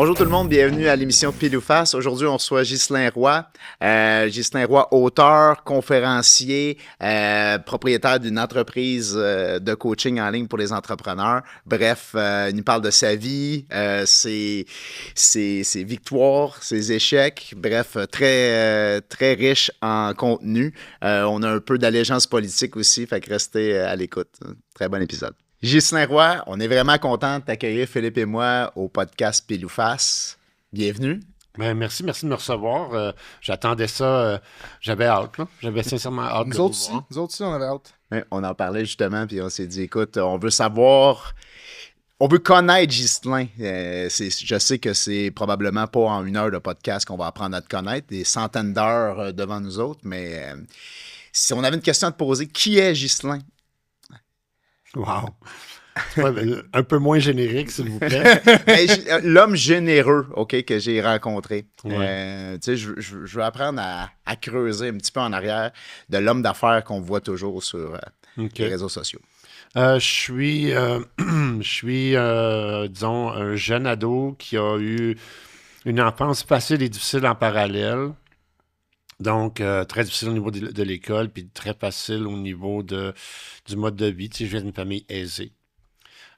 Bonjour tout le monde, bienvenue à l'émission Pile ou Face. Aujourd'hui, on reçoit Ghislain Roy. Ghislain Roy, auteur, conférencier, propriétaire d'une entreprise de coaching en ligne pour les entrepreneurs. Bref, il nous parle de sa vie, ses victoires, ses échecs. Bref, très riche en contenu. On a un peu d'allégeance politique aussi, fait que restez à l'écoute. Très bon épisode. Ghislain Roy, on est vraiment content de t'accueillir, Philippe et moi, au podcast Pile ou Face. Bienvenue. Ben, merci de me recevoir. J'attendais ça. J'avais hâte. Là. J'avais sincèrement hâte de vous voir. Nous autres aussi, on avait hâte. On en parlait justement, puis on s'est dit, écoute, on veut savoir, on veut connaître Ghislain. Je sais que c'est probablement pas en 1 heure de podcast qu'on va apprendre à te connaître, des centaines d'heures devant nous autres, mais si on avait une question à te poser, qui est Ghislain? Wow! Un peu moins générique, s'il vous plaît. L'homme généreux, OK, que j'ai rencontré. Ouais. Je veux apprendre à creuser un petit peu en arrière de l'homme d'affaires qu'on voit toujours sur les réseaux sociaux. Je suis, disons, un jeune ado qui a eu une enfance facile et difficile en parallèle. Donc, très difficile au niveau de l'école, puis très facile au niveau du mode de vie. Tu sais, je viens d'une famille aisée.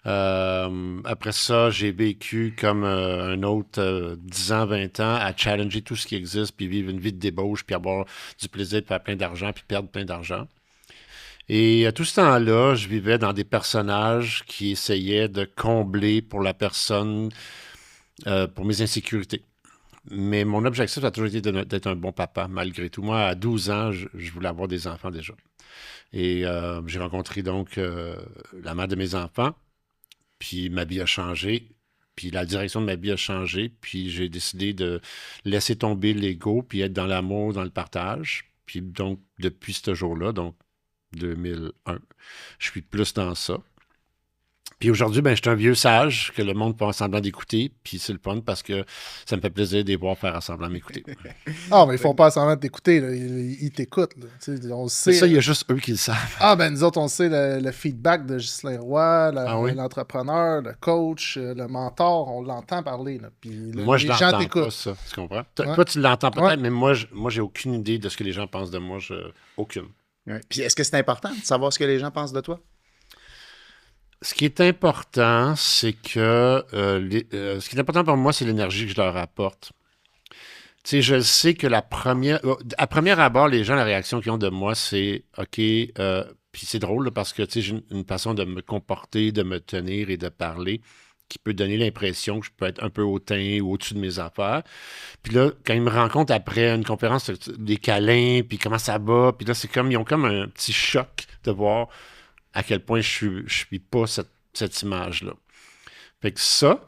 Après ça, j'ai vécu comme un autre 10 ans, 20 ans à challenger tout ce qui existe, puis vivre une vie de débauche, puis avoir du plaisir, puis faire plein d'argent, puis perdre plein d'argent. Et à tout ce temps-là, je vivais dans des personnages qui essayaient de combler pour la personne, pour mes insécurités. Mais mon objectif a toujours été d'être un bon papa, malgré tout. Moi, à 12 ans, je voulais avoir des enfants déjà. Et j'ai rencontré donc la mère de mes enfants, puis ma vie a changé, puis la direction de ma vie a changé, puis j'ai décidé de laisser tomber l'ego, puis être dans l'amour, dans le partage. Puis donc, depuis ce jour-là, donc 2001, je suis plus dans ça. Puis aujourd'hui, ben, je suis un vieux sage que le monde fait semblant d'écouter. Puis c'est le fun parce que ça me fait plaisir de les voir faire semblant m'écouter. Ah, mais ils font pas semblant de t'écouter. Ils t'écoutent. On sait, ça, il y a juste eux qui le savent. Ah, ben nous autres, on sait le feedback de Ghislain Roy, l'entrepreneur, le coach, le mentor. On l'entend parler. Là. Puis, moi, je l'entends pas, ça. Tu comprends? Toi, tu l'entends peut-être, mais moi, j'ai aucune idée de ce que les gens pensent de moi. Aucune. Ouais. Puis est-ce que c'est important de savoir ce que les gens pensent de toi? Ce qui est important, c'est que ce qui est important pour moi, c'est l'énergie que je leur apporte. Tu sais, je sais que à premier abord, les gens, la réaction qu'ils ont de moi, c'est OK, puis c'est drôle là, parce que tu sais, j'ai une façon de me comporter, de me tenir et de parler qui peut donner l'impression que je peux être un peu hautain ou au-dessus de mes affaires. Puis là, quand ils me rencontrent après une conférence, des câlins, puis comment ça va, puis là, c'est comme, ils ont comme un petit choc de voir à quel point je suis pas cette image-là. Fait que ça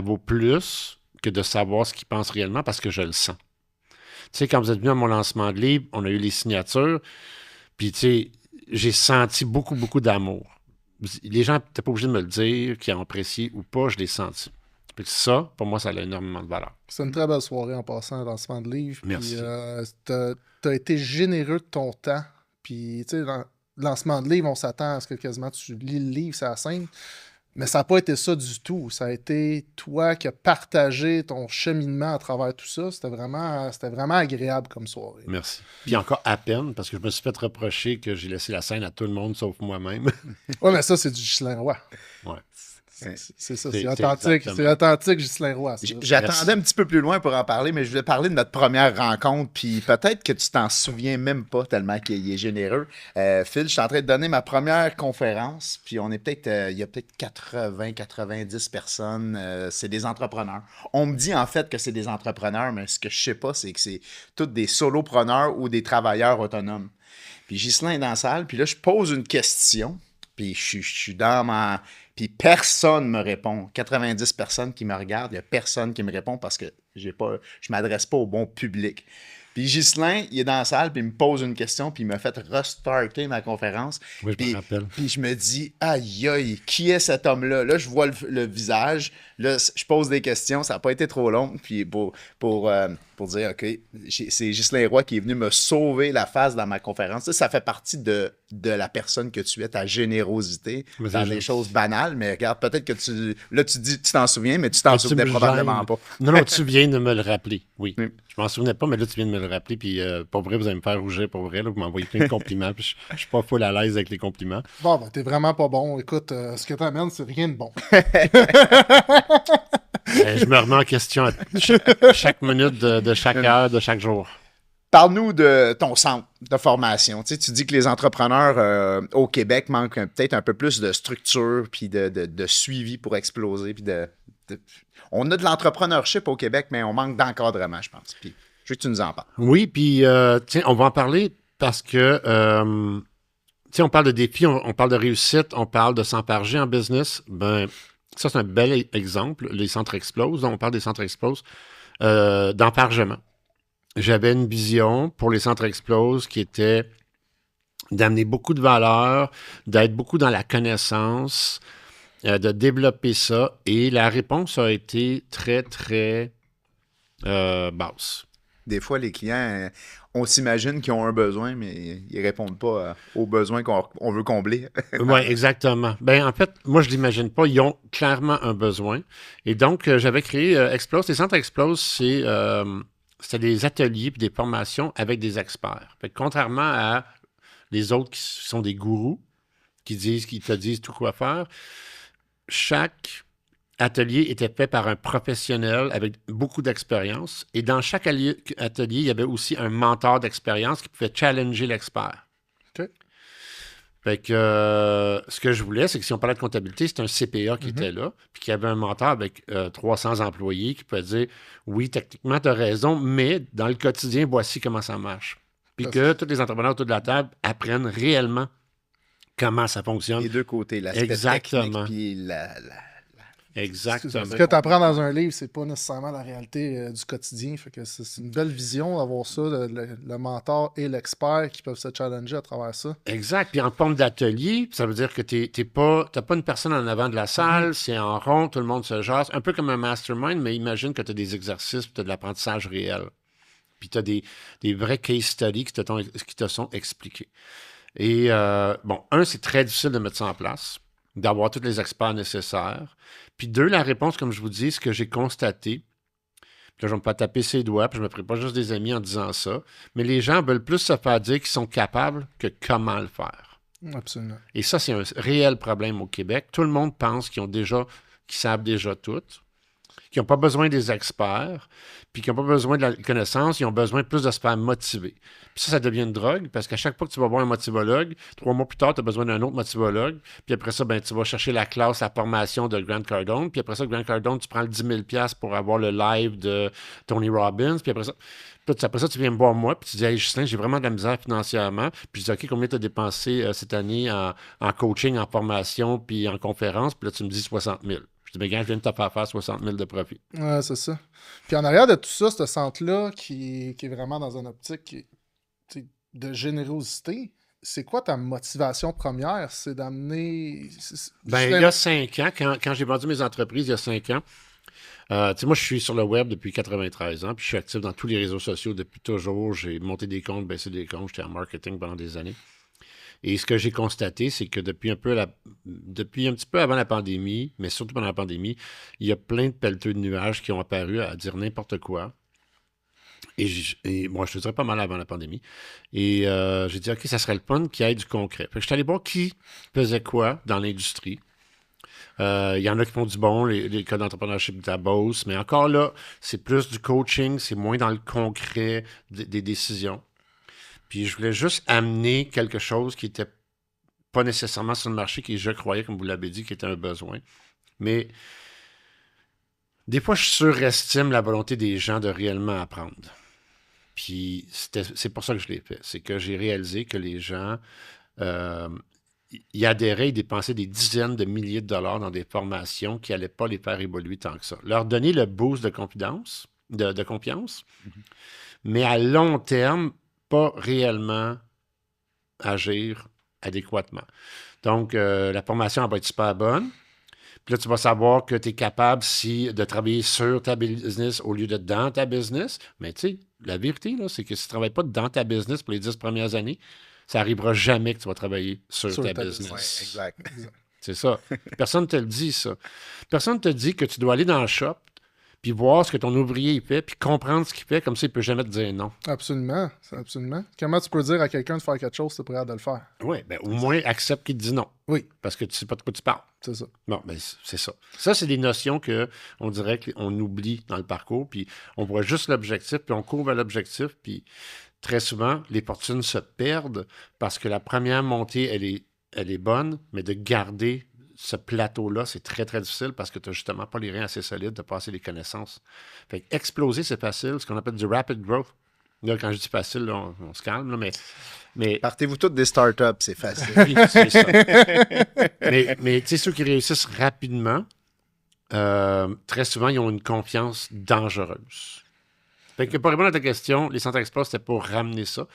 vaut plus que de savoir ce qu'ils pensent réellement parce que je le sens. Tu sais, quand vous êtes venu à mon lancement de livre, on a eu les signatures, puis tu sais, j'ai senti beaucoup, beaucoup d'amour. Les gens n'étaient pas obligés de me le dire, qu'ils ont apprécié ou pas, je l'ai senti. Fait que ça, pour moi, ça a énormément de valeur. C'est une très belle soirée en passant un lancement de livre. Merci. Tu as été généreux de ton temps. Puis, tu sais, lancement de livre, on s'attend à ce que quasiment tu lis le livre, c'est la scène. Mais ça n'a pas été ça du tout. Ça a été toi qui as partagé ton cheminement à travers tout ça. C'était vraiment agréable comme soirée. Merci. Puis encore à peine, parce que je me suis fait reprocher que j'ai laissé la scène à tout le monde, sauf moi-même. Oui, mais ça, c'est du Ghislain Roy. Ouais. C'est ça, c'est authentique. C'est authentique, Ghislain Roy. J'attendais un petit peu plus loin pour en parler, mais je voulais parler de notre première rencontre, puis peut-être que tu t'en souviens même pas tellement qu'il est généreux. Phil, je suis en train de donner ma première conférence, puis on est il y a peut-être 80-90 personnes, c'est des entrepreneurs. On me dit en fait que c'est des entrepreneurs, mais ce que je sais pas, c'est que c'est tous des solopreneurs ou des travailleurs autonomes. Puis Ghislain est dans la salle, puis là, je pose une question, puis je suis dans ma... Puis personne me répond. 90 personnes qui me regardent, il n'y a personne qui me répond parce que je m'adresse pas au bon public. Puis Ghislain, il est dans la salle, puis il me pose une question, puis il m'a fait restarter ma conférence. Oui, je me rappelle. Puis je me dis, aïe, aïe, qui est cet homme-là? Là, je vois le visage, là, je pose des questions, ça n'a pas été trop long, puis pour dire, OK, c'est Ghislain Roy qui est venu me sauver la face dans ma conférence. Ça fait partie de la personne que tu es, ta générosité Mais dans c'est des juste. choses banales, mais regarde, peut-être que tu dis, tu t'en souviens, mais tu t'en Tu souvenais me probablement gênes. pas. Non, tu viens de me le rappeler, oui. Oui. Je m'en souvenais pas, mais là, tu viens de me le rappeler. Puis, pour vrai, vous allez me faire rougir, pour vrai. Là, vous m'envoyez plein de compliments. Puis je suis pas full à l'aise avec les compliments. Bon, ben, t'es vraiment pas bon. Écoute, ce que t'amènes, c'est rien de bon. Je me remets en question à chaque minute de chaque heure, de chaque jour. Parle-nous de ton centre de formation. Tu sais, tu dis que les entrepreneurs au Québec manquent peut-être un peu plus de structure puis de suivi pour exploser. Puis on a de l'entrepreneurship au Québec, mais on manque d'encadrement, je pense. Puis je veux que tu nous en parles. Oui, puis, tiens, on va en parler parce que, tu sais, on parle de défis, on parle de réussite, on parle de s'emparger en business. Ben, ça, c'est un bel exemple. Les centres explosent. On parle des centres explosent d'empargement. J'avais une vision pour les centres explose qui était d'amener beaucoup de valeur, d'être beaucoup dans la connaissance, de développer ça. Et la réponse a été très, très basse. Des fois, les clients, on s'imagine qu'ils ont un besoin, mais ils répondent pas aux besoins qu'on veut combler. Oui, exactement. Ben, en fait, moi, je ne l'imagine pas. Ils ont clairement un besoin. Et donc, j'avais créé Explose. Les centres Explose, c'était des ateliers et des formations avec des experts. Fait que contrairement à les autres qui sont des gourous, qui te disent tout quoi faire, chaque atelier était fait par un professionnel avec beaucoup d'expérience. Et dans chaque atelier, il y avait aussi un mentor d'expérience qui pouvait challenger l'expert. OK. Fait que ce que je voulais, c'est que si on parlait de comptabilité, c'était un CPA qui était là, puis qui avait un mentor avec 300 employés qui pouvait dire oui, techniquement, tu as raison, mais dans le quotidien, voici comment ça marche. Puis que tous les entrepreneurs autour de la table apprennent réellement comment ça fonctionne. Les deux côtés, l'aspect Exactement. technique puis Exactement. Ce que tu apprends dans un livre, c'est pas nécessairement la réalité du quotidien. Fait que c'est une belle vision d'avoir ça, le mentor et l'expert qui peuvent se challenger à travers ça. Exact. Puis en forme d'atelier, ça veut dire que t'as pas une personne en avant de la salle, c'est en rond, tout le monde se jase. Un peu comme un mastermind, mais imagine que tu as des exercices, puis tu as de l'apprentissage réel. Puis tu as des vrais case studies qui te sont expliqués. Et bon, c'est très difficile de mettre ça en place, d'avoir tous les experts nécessaires. Puis deux, la réponse, comme je vous dis, ce que j'ai constaté, puis là, je vais me pas taper ses doigts, puis je me ferai pas juste des amis en disant ça, mais les gens veulent plus se faire dire qu'ils sont capables que comment le faire. Absolument. Et ça, c'est un réel problème au Québec. Tout le monde pense qu'ils savent déjà tout, qu'ils n'ont pas besoin des experts, puis qu'ils n'ont pas besoin de la connaissance, ils ont besoin plus de se faire motiver. Puis ça devient une drogue, parce qu'à chaque fois que tu vas voir un motivologue, 3 mois plus tard, tu as besoin d'un autre motivologue, puis après ça, tu vas chercher la classe, la formation de Grant Cardone, puis après ça, Grant Cardone, tu prends le 10 000 $ pour avoir le live de Tony Robbins, puis après ça, tu viens me voir moi, puis tu dis, hey, Justin, j'ai vraiment de la misère financièrement, puis je dis, OK, combien tu as dépensé cette année en coaching, en formation, puis en conférence, puis là, tu me dis 60 000. Je dis, mais gars, je viens de te faire 60 000 de profit. Ouais, c'est ça. Puis en arrière de tout ça, ce centre-là qui est vraiment dans une optique de générosité, c'est quoi ta motivation première? C'est d'amener... Il y a 5 ans, quand j'ai vendu mes entreprises, il y a 5 ans, moi, je suis sur le web depuis 93 ans, puis je suis actif dans tous les réseaux sociaux depuis toujours. J'ai monté des comptes, baissé des comptes, j'étais en marketing pendant des années. Et ce que j'ai constaté, c'est que depuis un petit peu avant la pandémie, mais surtout pendant la pandémie, il y a plein de pelleteux de nuages qui ont apparu à dire n'importe quoi. Et moi, je te dirais pas mal avant la pandémie. Et j'ai dit, OK, ça serait le fun qu'il y ait du concret. Fait que je suis allé voir qui faisait quoi dans l'industrie. Il y en a qui font du bon, les cas d'entrepreneurship Davos, mais encore là, c'est plus du coaching, c'est moins dans le concret des décisions. Puis je voulais juste amener quelque chose qui n'était pas nécessairement sur le marché, qui je croyais, comme vous l'avez dit, qui était un besoin. Mais des fois, je surestime la volonté des gens de réellement apprendre. Puis c'est pour ça que je l'ai fait. C'est que j'ai réalisé que les gens y adhéraient et dépensaient des dizaines de milliers de dollars dans des formations qui n'allaient pas les faire évoluer tant que ça. Leur donner le boost de confiance, mais à long terme, pas réellement agir adéquatement. Donc, la formation elle va être super bonne. Puis là, tu vas savoir que tu es capable de travailler sur ta business au lieu de dans ta business. Mais tu sais, la vérité, là, c'est que si tu ne travailles pas dans ta business pour les 10 premières années, ça n'arrivera jamais que tu vas travailler sur ta business. Ouais, exact. C'est ça. Personne ne te le dit, ça. Personne ne te dit que tu dois aller dans le shop, puis voir ce que ton ouvrier il fait, puis comprendre ce qu'il fait, comme ça, il ne peut jamais te dire non. Absolument, absolument. Comment tu peux dire à quelqu'un de faire quelque chose, tu es prêt à de le faire? Oui, bien, au moins, accepte qu'il te dit non. Oui. Parce que tu ne sais pas de quoi tu parles. C'est ça. Bon, ben, c'est ça. Ça, c'est des notions qu'on dirait qu'on oublie dans le parcours, puis on voit juste l'objectif, puis on court vers l'objectif, puis très souvent, les fortunes se perdent parce que la première montée, elle est bonne, mais de garder ce plateau-là, c'est très, très difficile parce que tu n'as justement pas les reins assez solides de passer les connaissances. Fait exploser, c'est facile, ce qu'on appelle du rapid growth. Là, quand je dis facile, là, on se calme, là, mais Partez-vous toutes des startups, c'est facile. oui, c'est ça. mais tu sais, ceux qui réussissent rapidement, très souvent, ils ont une confiance dangereuse. Fait que pour répondre à ta question, les centres exploits, c'était pour ramener ça.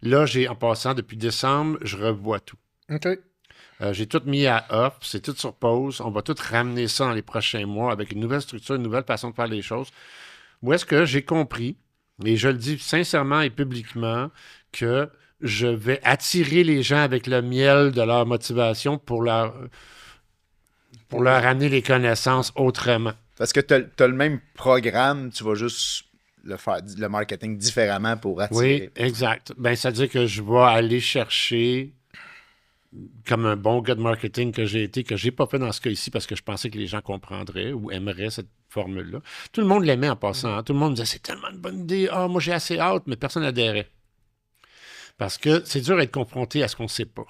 Là, en passant, depuis décembre, je revois tout. OK. J'ai tout mis à off, c'est tout sur pause. On va tout ramener ça dans les prochains mois avec une nouvelle structure, une nouvelle façon de faire les choses. Où est-ce que j'ai compris, et je le dis sincèrement et publiquement, que je vais attirer les gens avec le miel de leur motivation pour leur amener les connaissances autrement. Parce que tu as le même programme, tu vas juste faire le marketing différemment pour attirer. Oui, exact. Ben, ça veut dire que je vais aller chercher, comme un bon gars de marketing que j'ai été, que je n'ai pas fait dans ce cas ici parce que je pensais que les gens comprendraient ou aimeraient cette formule-là. Tout le monde l'aimait en passant. Hein? Tout le monde disait « c'est tellement une bonne idée, moi j'ai assez hâte », mais personne n'adhérait. Parce que c'est dur d'être confronté à ce qu'on ne sait pas.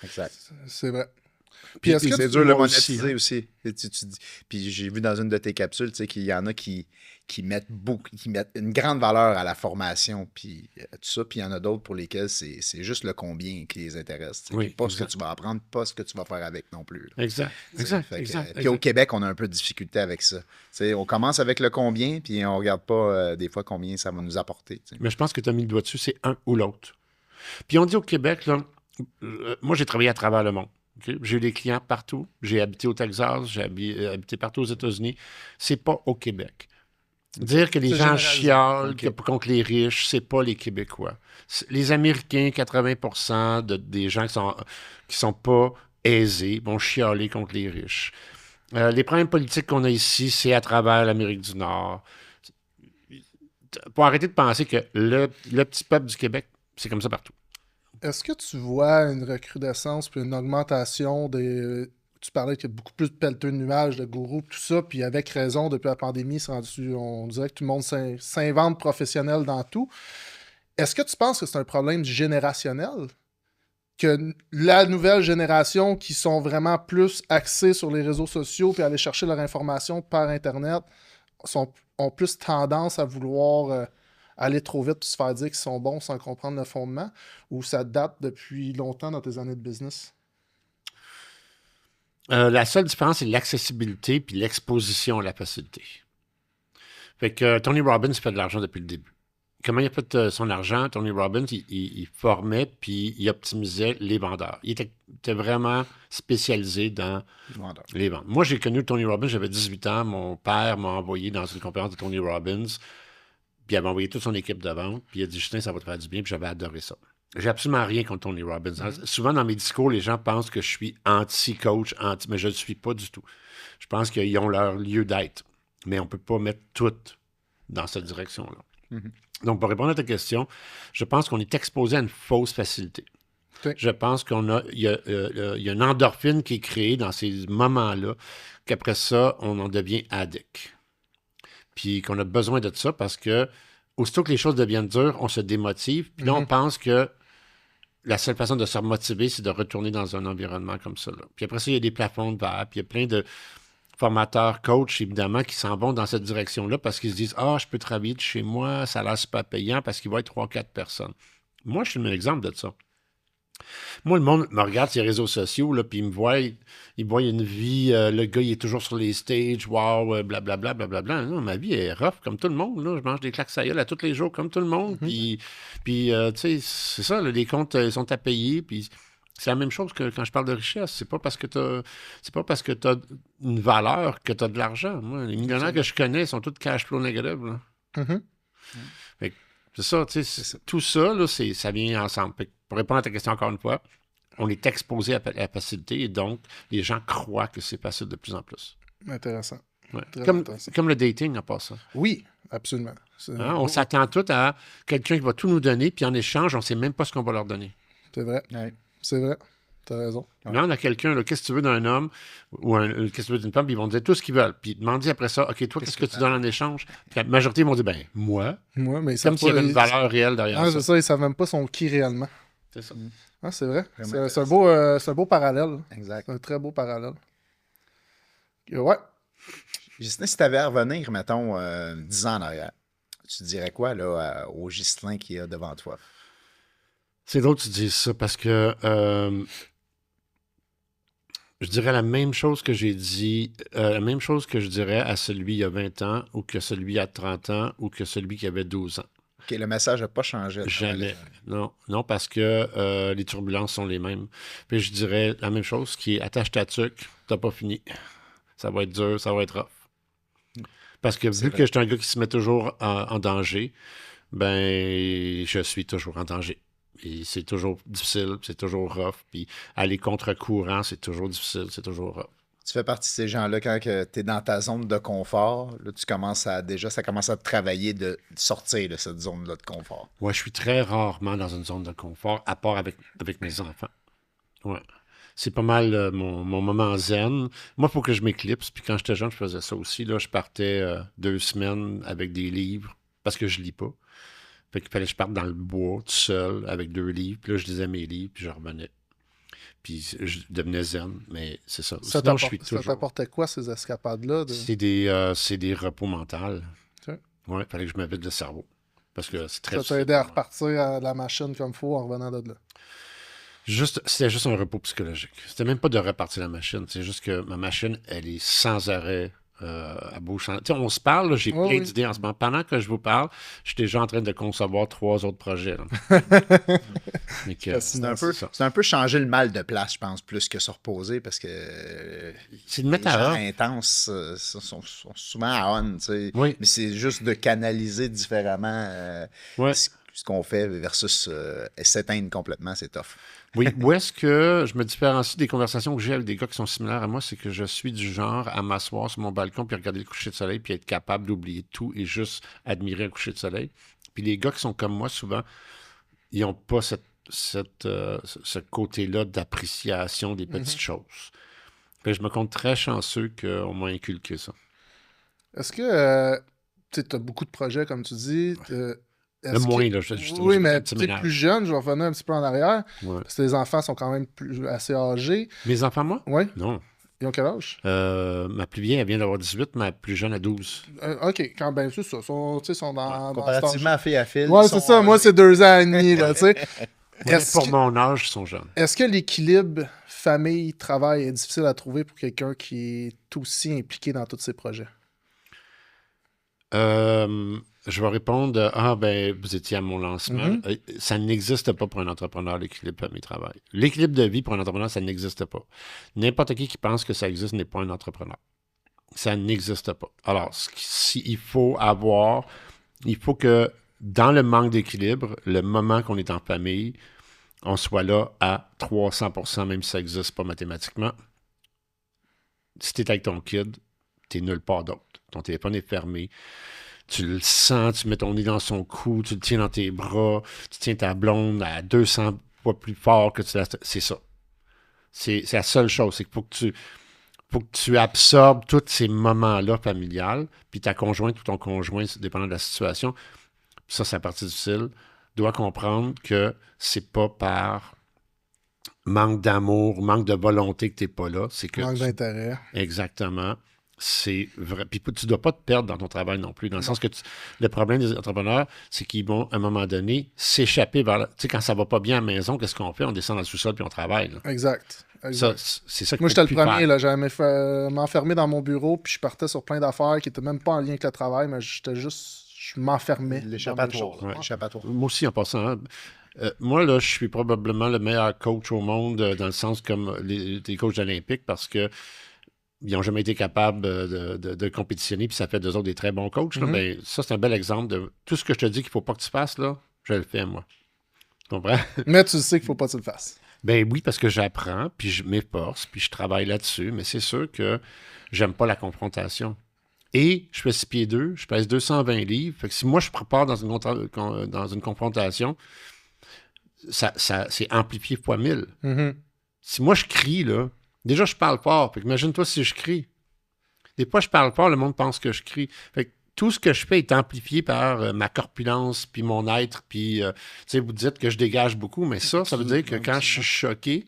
Exact. C'est vrai. Puis c'est dur de le monétiser aussi. Puis j'ai vu dans une de tes capsules qu'il y en a qui mettent une grande valeur à la formation, puis tout ça. Puis il y en a d'autres pour lesquels c'est juste le combien qui les intéresse. Oui, pas ce que tu vas apprendre, pas ce que tu vas faire avec non plus. Là. Exact. Puis au Québec, on a un peu de difficulté avec ça. On commence avec le combien, puis on regarde pas des fois combien ça va nous apporter. Mais je pense que tu as mis le doigt dessus, c'est un ou l'autre. Puis on dit au Québec, là, moi j'ai travaillé à travers le monde. Okay? J'ai eu des clients partout. J'ai habité au Texas, j'ai habité partout aux États-Unis. C'est pas au Québec. Dire que les gens chialent contre les riches, c'est pas les Québécois. Les Américains, 80% des gens qui sont pas aisés vont chialer contre les riches. Les problèmes politiques qu'on a ici, c'est à travers l'Amérique du Nord. Pour arrêter de penser que le petit peuple du Québec, c'est comme ça partout. Est-ce que tu vois une recrudescence puis une augmentation des... Tu parlais qu'il y a beaucoup plus de pelleteux de nuages, de gourous, tout ça, puis avec raison, depuis la pandémie, on dirait que tout le monde s'invente professionnel dans tout. Est-ce que tu penses que c'est un problème générationnel? Que la nouvelle génération qui sont vraiment plus axés sur les réseaux sociaux puis aller chercher leur information par Internet ont plus tendance à vouloir... aller trop vite et se faire dire qu'ils sont bons sans comprendre le fondement, ou ça date depuis longtemps dans tes années de business? La seule différence, c'est l'accessibilité puis l'exposition à la facilité. Fait que Tony Robbins fait de l'argent depuis le début. Comment il a fait son argent? Tony Robbins, il formait puis il optimisait les vendeurs. Il était vraiment spécialisé dans les ventes. Moi, j'ai connu Tony Robbins, j'avais 18 ans. Mon père m'a envoyé dans une conférence de Tony Robbins. Puis il avait envoyé toute son équipe de vente. Puis il a dit, Justin, ça va te faire du bien. Puis j'avais adoré ça. J'ai absolument rien contre Tony Robbins. Souvent, dans mes discours, les gens pensent que je suis anti-coach, mais je ne le suis pas du tout. Je pense qu'ils ont leur lieu d'être. Mais on ne peut pas mettre tout dans cette direction-là. Donc, pour répondre à ta question, je pense qu'on est exposé à une fausse facilité. Okay. Je pense qu'il y a une endorphine qui est créée dans ces moments-là, qu'après ça, on en devient addict. Puis qu'on a besoin de ça parce que aussitôt que les choses deviennent dures, on se démotive. Puis là, on pense que la seule façon de se remotiver, c'est de retourner dans un environnement comme ça. Là. Puis après ça, il y a des plafonds de verre. Puis il y a plein de formateurs, coachs, évidemment, qui s'en vont dans cette direction-là parce qu'ils se disent « Ah, je peux travailler de chez moi, ça a l'air super payant parce qu'il va y avoir 3-4 personnes. » Moi, je suis un exemple de ça. Moi, le monde me regarde sur les réseaux sociaux, là, puis il me voit une vie, le gars, il est toujours sur les stages, wow, blablabla, blablabla. Non, ma vie est rough, comme tout le monde, là. Je mange des claques à gueule à tous les jours, comme tout le monde. Puis tu sais, c'est ça, là, les comptes sont à payer, puis c'est la même chose que quand je parle de richesse. C'est pas parce que t'as une valeur que t'as de l'argent. Moi, les millionnaires que je connais sont tous cash flow négatifs, là. Mhm. Fait que c'est ça, tu sais, tout ça, là, ça vient ensemble. Fait que pour répondre à ta question encore une fois, on est exposé à la facilité et donc les gens croient que c'est facile de plus en plus. Intéressant. Ouais. Très Comme, intéressant. comme le dating en passant. Oui, absolument. Hein, on s'attend tout à quelqu'un qui va tout nous donner, puis en échange, on ne sait même pas ce qu'on va leur donner. C'est vrai. Ouais. C'est vrai. T'as raison. Là, on a quelqu'un, là, qu'est-ce que tu veux d'un homme ou qu'est-ce que tu veux d'une femme, puis ils vont dire tout ce qu'ils veulent. Puis demander après ça, OK, toi, qu'est-ce que tu donnes en échange? Puis la majorité vont dire, ben, moi. Moi, mais Comme s'il y avait une valeur réelle derrière Ah, ça. c'est ça, ils savent même pas son qui réellement. C'est ça. Ah, c'est vrai. Vraiment C'est un beau parallèle. Exact. C'est un très beau parallèle. Ouais. Ghislain, si tu avais à revenir, mettons, 10 ans en arrière, tu dirais quoi là, au Ghislain qui est devant toi? C'est drôle que tu dises ça parce que je dirais la même chose que j'ai dit, la même chose que je dirais à celui il y a 20 ans ou que celui il y a 30 ans ou que celui qui avait 12 ans. OK, le message n'a pas changé. Jamais. Non, non, parce que les turbulences sont les mêmes. Puis je dirais la même chose qui est attache ta tuque, t'as pas fini. Ça va être dur, ça va être rough. Parce que vu que je suis un gars qui se met toujours en danger, ben je suis toujours en danger. Et c'est toujours difficile, c'est toujours rough. Puis aller contre-courant, c'est toujours difficile, c'est toujours rough. Tu fais partie de ces gens-là quand tu es dans ta zone de confort. Là, ça commence à te travailler de sortir de cette zone-là de confort. Ouais, je suis très rarement dans une zone de confort, à part avec mes enfants. Ouais. C'est pas mal mon moment zen. Moi, il faut que je m'éclipse. Puis quand j'étais jeune, je faisais ça aussi. Là, je partais 2 semaines avec des livres parce que je lis pas. Fait qu'il fallait que je parte dans le bois tout seul avec 2 livres. Puis là, je lisais mes livres, puis je revenais. Puis je devenais zen. Mais c'est ça. Sinon, je suis Ça toujours... t'apportait quoi, ces escapades-là? C'est des repos mentaux. Ok. Ouais, il fallait que je me vide le cerveau. Parce que c'est très Ça t'a aidé à repartir à la machine comme il faut en revenant de là. C'était juste un repos psychologique. C'était même pas de repartir la machine. C'est juste que ma machine, elle est sans arrêt à bouche. Tu sais, on se parle, là, j'ai plein d'idées en ce moment. Pendant que je vous parle, je suis déjà en train de concevoir 3 autres projets. C'est un peu changer le mal de place, je pense, plus que se reposer, parce que c'est de mettre les gens à intenses sont souvent à on, tu sais. Oui. Mais c'est juste de canaliser différemment ce qu'on fait versus s'éteindre complètement, c'est tough. Oui, où est-ce que je me différencie des conversations que j'ai avec des gars qui sont similaires à moi, c'est que je suis du genre à m'asseoir sur mon balcon puis regarder le coucher de soleil puis être capable d'oublier tout et juste admirer un coucher de soleil. Puis les gars qui sont comme moi, souvent, ils n'ont pas ce côté-là d'appréciation des petites choses. Puis je me compte très chanceux qu'on m'a inculqué ça. Est-ce que tu as beaucoup de projets, comme tu dis? Le moins, là. Oui, mais peut-être plus jeune, je vais revenir un petit peu en arrière. Ouais. Parce que les enfants sont quand même assez âgés. Mes enfants, moi? Oui. Non. Ils ont quel âge? Ma plus vieille, elle vient d'avoir 18, ma plus jeune a 12. OK, quand ben c'est ça. Sont dans comparativement à fille à fil. Ouais, c'est ça. Moi, c'est 2 ans et demi, là, tu sais. Pour mon âge, ils sont jeunes. Est-ce que l'équilibre famille-travail est difficile à trouver pour quelqu'un qui est aussi impliqué dans tous ces projets? Je vais répondre, vous étiez à mon lancement. Ça n'existe pas pour un entrepreneur, l'équilibre famille-travail. L'équilibre de vie pour un entrepreneur, ça n'existe pas. N'importe qui pense que ça existe n'est pas un entrepreneur. Ça n'existe pas. Alors, il faut que dans le manque d'équilibre, le moment qu'on est en famille, on soit là à 300%, même si ça n'existe pas mathématiquement. Si tu es avec ton kid, tu n'es nulle part d'autre. Ton téléphone est fermé. Tu le sens, tu mets ton nez dans son cou, tu le tiens dans tes bras, tu tiens ta blonde à 200 fois plus fort que tu l'as. C'est ça. C'est la seule chose. C'est qu'il faut que tu absorbes tous ces moments-là familiales, puis ta conjointe ou ton conjoint, dépendant de la situation, ça, c'est la partie difficile, doit comprendre que c'est pas par manque d'amour, manque de volonté que tu n'es pas là. C'est que Manque d'intérêt. Exactement. c'est vrai. Puis tu ne dois pas te perdre dans ton travail non plus. Dans le sens que le problème des entrepreneurs, c'est qu'ils vont, à un moment donné, s'échapper vers... Tu sais, quand ça va pas bien à la maison, qu'est-ce qu'on fait? On descend dans le sous-sol puis on travaille. Là. Exact. Ça, c'est ça qu'il Moi, faut j'étais le plus premier, faire. là. J'allais m'enfermer dans mon bureau, puis je partais sur plein d'affaires qui n'étaient même pas en lien avec le travail, mais je m'enfermais. dans mes L'échappatoire. choses. Ouais, Ouais. l'échappatoire. Moi aussi, en passant, hein, moi, là, je suis probablement le meilleur coach au monde dans le sens comme les coachs olympiques parce que ils n'ont jamais été capables de compétitionner, puis ça fait d'eux autres des très bons coachs. Là. Mhm. Ben, ça, c'est un bel exemple de tout ce que je te dis qu'il ne faut pas que tu fasses, là, je le fais, moi. Tu comprends? Mais tu sais qu'il faut pas que tu le fasses. Ben oui, parce que j'apprends, puis je m'efforce, puis je travaille là-dessus, mais c'est sûr que j'aime pas la confrontation. Et je fais 6 pieds 2, je pèse 220 livres. Fait que si moi je prépare dans une confrontation, c'est amplifié fois 1000. Mhm. Si moi je crie, là, déjà je parle fort. Fait que imagine-toi si je crie. Des fois je parle fort, le monde pense que je crie. Fait que tout ce que je fais est amplifié par ma corpulence, puis mon être, puis, tu sais, vous dites que je dégage beaucoup, mais ça veut dire que quand je suis choqué,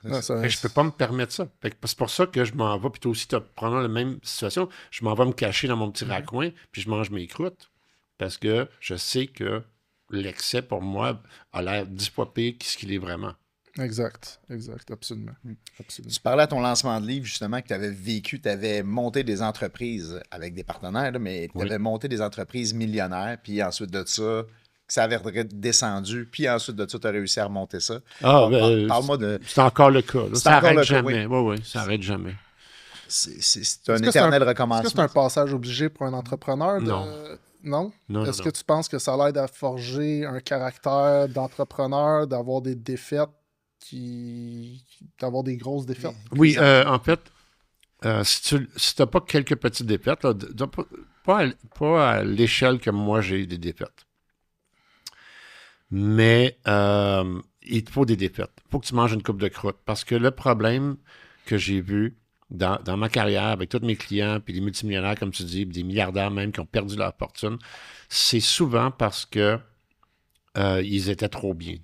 Ouais, ça- fait que je peux pas me permettre ça. Fait que c'est pour ça que je m'en vais, puis toi aussi, tu as probablement la même situation, je m'en vais me cacher dans mon petit raccoin, puis je mange mes croûtes, parce que je sais que l'excès, pour moi, a l'air 10 fois pire que ce qu'il est vraiment. Exact, absolument. Absolument. Tu parlais à ton lancement de livre, justement, que tu avais vécu, tu avais monté des entreprises avec des partenaires, là, mais tu Oui. avais monté des entreprises millionnaires, puis ensuite de ça, que ça avait descendu, puis ensuite de ça, tu as réussi à remonter ça. Parle-moi de... C'est encore le cas. Là. C'est Ça encore arrête le cas, jamais. Oui, ça arrête jamais. C'est un Est-ce que éternel Est-ce que c'est recommencement. un passage obligé pour un entrepreneur? Non. Non? Non, Est-ce non, que tu penses que ça l'aide à forger un caractère d'entrepreneur, d'avoir des défaites, d'avoir des grosses défaites? Oui, en fait, si tu n'as pas quelques petites défaites, là, pas à l'échelle que moi j'ai eu des défaites, mais il te faut des défaites. Il faut que tu manges une coupe de croûte. Parce que le problème que j'ai vu dans ma carrière avec tous mes clients, puis les multimillionnaires, comme tu dis, puis des milliardaires même qui ont perdu leur fortune, c'est souvent parce que ils étaient trop bien.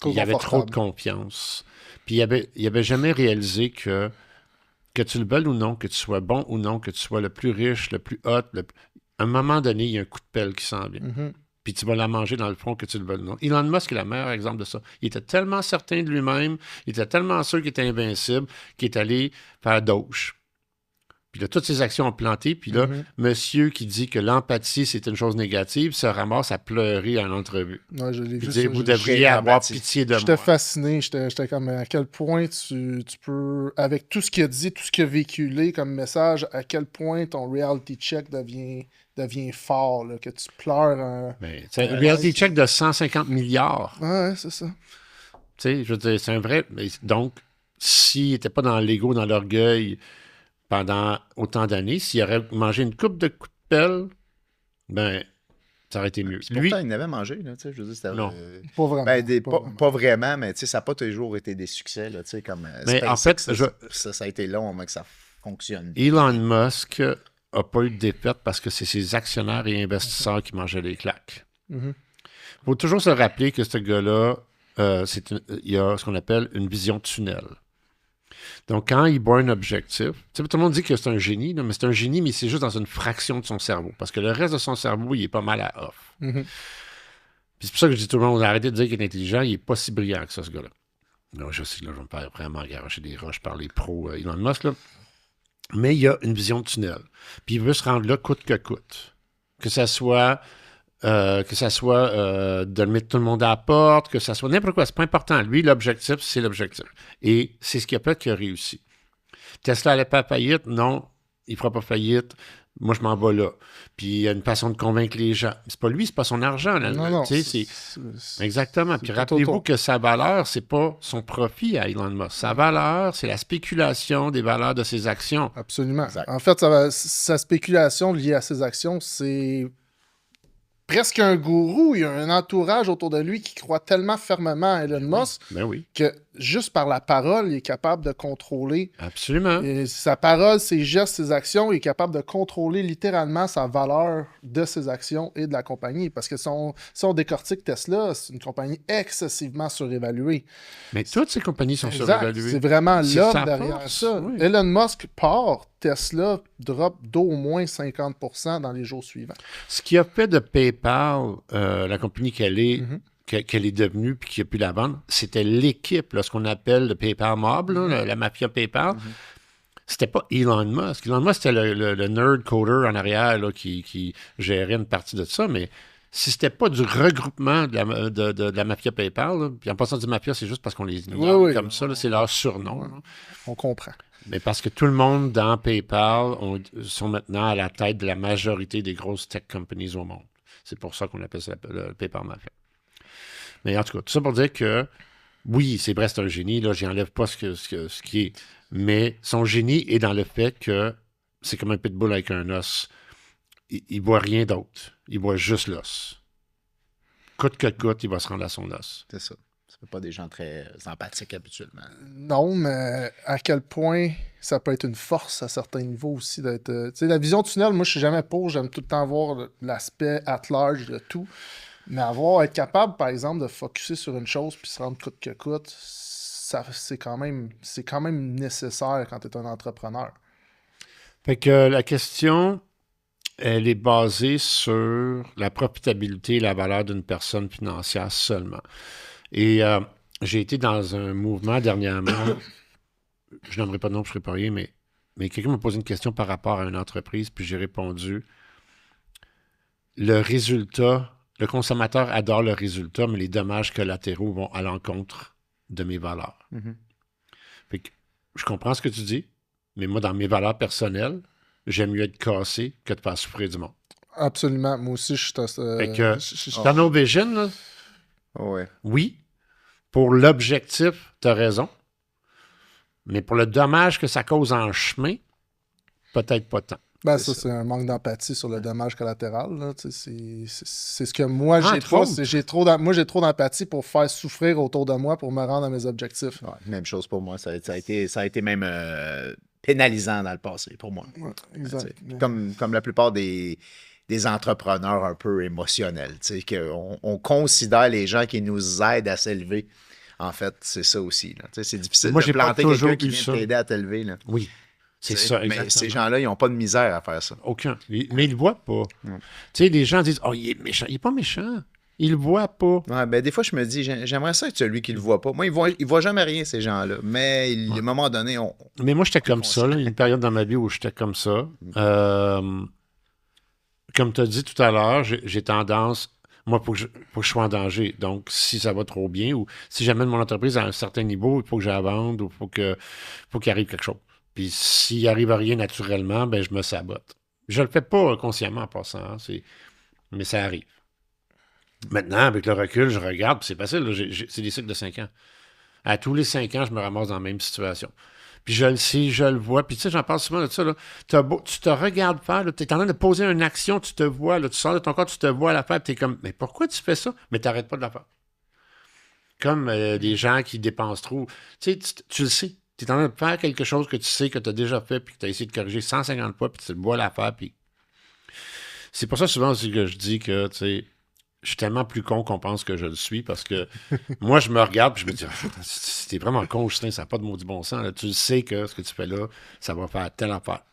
Il y avait trop de confiance. Puis il n'y avait jamais réalisé que tu le veuilles ou non, que tu sois bon ou non, que tu sois le plus riche, le plus hot, à un moment donné, il y a un coup de pelle qui s'en vient. Mhm. Puis tu vas la manger dans le front que tu le veuilles ou non. Elon Musk est le meilleur exemple de ça. Il était tellement certain de lui-même, il était tellement sûr qu'il était invincible, qu'il est allé faire douche. Puis là, toutes ses actions ont planté. Puis là, monsieur qui dit que l'empathie, c'est une chose négative, se ramasse à pleurer en entrevue. Ouais, je l'ai Puis vu. dire, ça, vous j'ai- devriez avoir empathie. pitié de moi. J'étais fasciné. J'étais comme à quel point tu peux, avec tout ce qu'il a dit, tout ce qu'il a véhiculé comme message, à quel point ton reality check devient fort, là, que tu pleures. Mais, c'est un reality check de 150 milliards. Ouais, c'est ça. Tu sais, je veux dire, c'est un vrai. Donc, s'il n'était pas dans l'ego, dans l'orgueil pendant autant d'années, s'il aurait mangé une coupe de coups de pelle, ben, ça aurait été mieux. Lui, Pourtant, il n'avait mangé, là, tu sais, je veux dire, c'était... Non. Pas vraiment. Ben, pas vraiment. pas vraiment, mais tu sais, ça n'a pas toujours été des succès, là, tu sais, comme Mais en SpaceX, fait, ça a été long avant que ça fonctionne. Elon Musk n'a pas eu de défaite parce que c'est ses actionnaires et investisseurs qui mangeaient les claques. Mhm. Il faut toujours se rappeler que ce gars-là, il y a ce qu'on appelle une vision tunnel. Donc, quand il voit un objectif, tu sais, tout le monde dit que c'est un génie, là, mais c'est un génie, mais c'est juste dans une fraction de son cerveau. Parce que le reste de son cerveau, il est pas mal à off. Mhm. Puis c'est pour ça que je dis tout le monde, arrêtez de dire qu'il est intelligent, il n'est pas si brillant que ça, ce gars-là. Non, je sais, là, je vais me faire vraiment garocher des roches par les pros Elon Musk, là. Mais il y a une vision de tunnel. Puis il veut se rendre là coûte que coûte. Que ça soit de mettre tout le monde à la porte, que ça soit n'importe quoi. C'est pas important. Lui, l'objectif, c'est l'objectif. Et c'est ce qui a fait qu'il a réussi. Tesla n'allait pas faillite? Non, il ne fera pas faillite. Moi, je m'en vais là. Puis il y a une façon de convaincre les gens. C'est pas lui, c'est pas son argent. Là. Non, non. Tu sais, exactement. Puis tout rappelez-vous autour. que sa valeur, c'est pas son profit à Elon Musk. Sa valeur, c'est la spéculation des valeurs de ses actions. Absolument. Exact. En fait, sa spéculation liée à ses actions, c'est presque un gourou. Il y a un entourage autour de lui qui croit tellement fermement à Elon Musk Ben oui, que juste par la parole, il est capable de contrôler absolument. sa parole, ses gestes, ses actions. Il est capable de contrôler littéralement sa valeur de ses actions et de la compagnie. Parce que si on décortique Tesla, c'est une compagnie excessivement surévaluée. Mais toutes ces compagnies sont Exact. surévaluées. C'est vraiment C'est l'homme sa derrière force, ça. oui. Elon Musk part, Tesla drop d'au moins 50% dans les jours suivants. Ce qui a fait de PayPal la compagnie qu'elle est, Mhm. qu'elle est devenue puis qui a pu la vendre, c'était l'équipe, là, ce qu'on appelle le PayPal Mob, là, la mafia PayPal. C'était pas Elon Musk. Elon Musk, c'était le nerd coder en arrière là, qui gérait une partie de ça, mais si c'était pas du regroupement de la mafia PayPal, là, puis en passant du mafia, c'est juste parce qu'on les nomme Oui, comme ça, là, c'est leur surnom. Là. On comprend. Mais parce que tout le monde dans PayPal sont maintenant à la tête de la majorité des grosses tech companies au monde. C'est pour ça qu'on appelle ça le PayPal Mafia. Mais en tout cas, tout ça pour dire que oui, c'est vrai, c'est un génie. Là, j'enlève pas ce qui est. Mais son génie est dans le fait que c'est comme un pitbull avec un os. Il boit rien d'autre. Il boit juste l'os. Coûte que coûte, il va se rendre à son os. C'est ça. C'est pas des gens très empathiques habituellement. Non, mais à quel point ça peut être une force à certains niveaux aussi d'être. Tu sais, la vision tunnel, moi, je suis jamais pour. J'aime tout le temps voir l'aspect at large de tout. Mais être capable, par exemple, de focusser sur une chose puis se rendre coûte que coûte, c'est quand même nécessaire quand tu es un entrepreneur. Fait que la question, elle est basée sur la profitabilité et la valeur d'une personne financière seulement. Et j'ai été dans un mouvement dernièrement, je n'aimerais pas de nom, je ne serais pas rien, mais quelqu'un m'a posé une question par rapport à une entreprise, puis j'ai répondu, le résultat, le consommateur adore le résultat, mais les dommages collatéraux vont à l'encontre de mes valeurs. Fait que je comprends ce que tu dis, mais moi, dans mes valeurs personnelles, j'aime mieux être cassé que de faire souffrir du monde. Absolument. Moi aussi, je Fait que, dans nos visions, là, Ouais. oui, pour l'objectif, tu as raison. Mais pour le dommage que ça cause en chemin, peut-être pas tant. Ben, C'est ça, c'est un manque d'empathie sur le dommage collatéral. Là. Tu sais, c'est ce que moi, j'ai Entre pas. autres. J'ai trop d'empathie pour faire souffrir autour de moi pour me rendre à mes objectifs. Ouais, même chose pour moi. Ça a été même pénalisant dans le passé pour moi. Ouais, exact. Comme la plupart des entrepreneurs un peu émotionnels. On considère les gens qui nous aident à s'élever. En fait, c'est ça aussi. Là. C'est difficile Moi, de j'ai pas planter toujours quelqu'un qui eu vient ça. t'aider à t'élever. Là. Oui, c'est T'sais, ça, mais exactement. ces gens-là, ils n'ont pas de misère à faire ça. Aucun. Mais ils le voient pas. Tu sais, les gens disent « Oh, il est méchant. » Il est pas méchant. Il le voit pas. Ouais, ben, des fois, je me dis, j'aimerais ça être celui qui le voit pas. Moi, ils voient jamais rien, ces gens-là. Mais à un moment donné, Mais moi, j'étais comme ça. Là. Il y a une période dans ma vie où j'étais comme ça. Comme tu as dit tout à l'heure, j'ai tendance... Moi, faut que je sois en danger. Donc, si ça va trop bien ou si j'amène mon entreprise à un certain niveau, il faut que j'avance ou faut qu'il arrive quelque chose. Puis, s'il arrive à rien naturellement, ben je me sabote. Je le fais pas consciemment en passant, hein, mais ça arrive. Maintenant, avec le recul, je regarde, puis c'est facile, là, c'est des cycles de 5 ans. À tous les 5 ans, je me ramasse dans la même situation. Puis je le sais, je le vois. Puis tu sais, j'en parle souvent de ça. Là. Tu te regardes faire, tu es en train de poser une action, tu te vois, là, tu sors de ton corps, tu te vois à la faire, puis tu es comme, mais pourquoi tu fais ça? Mais tu n'arrêtes pas de la faire. Comme des gens qui dépensent trop. Tu sais, tu le sais. Tu es en train de faire quelque chose que tu sais que tu as déjà fait, puis que tu as essayé de corriger 150 fois, puis tu te vois à la faire. Puis... C'est pour ça souvent aussi que je dis que, tu sais, je suis tellement plus con qu'on pense que je le suis parce que moi, je me regarde et je me dis c'était vraiment con, Justin, ça n'a pas de maudit bon sens. Là. Tu sais que ce que tu fais là, ça va faire telle affaire.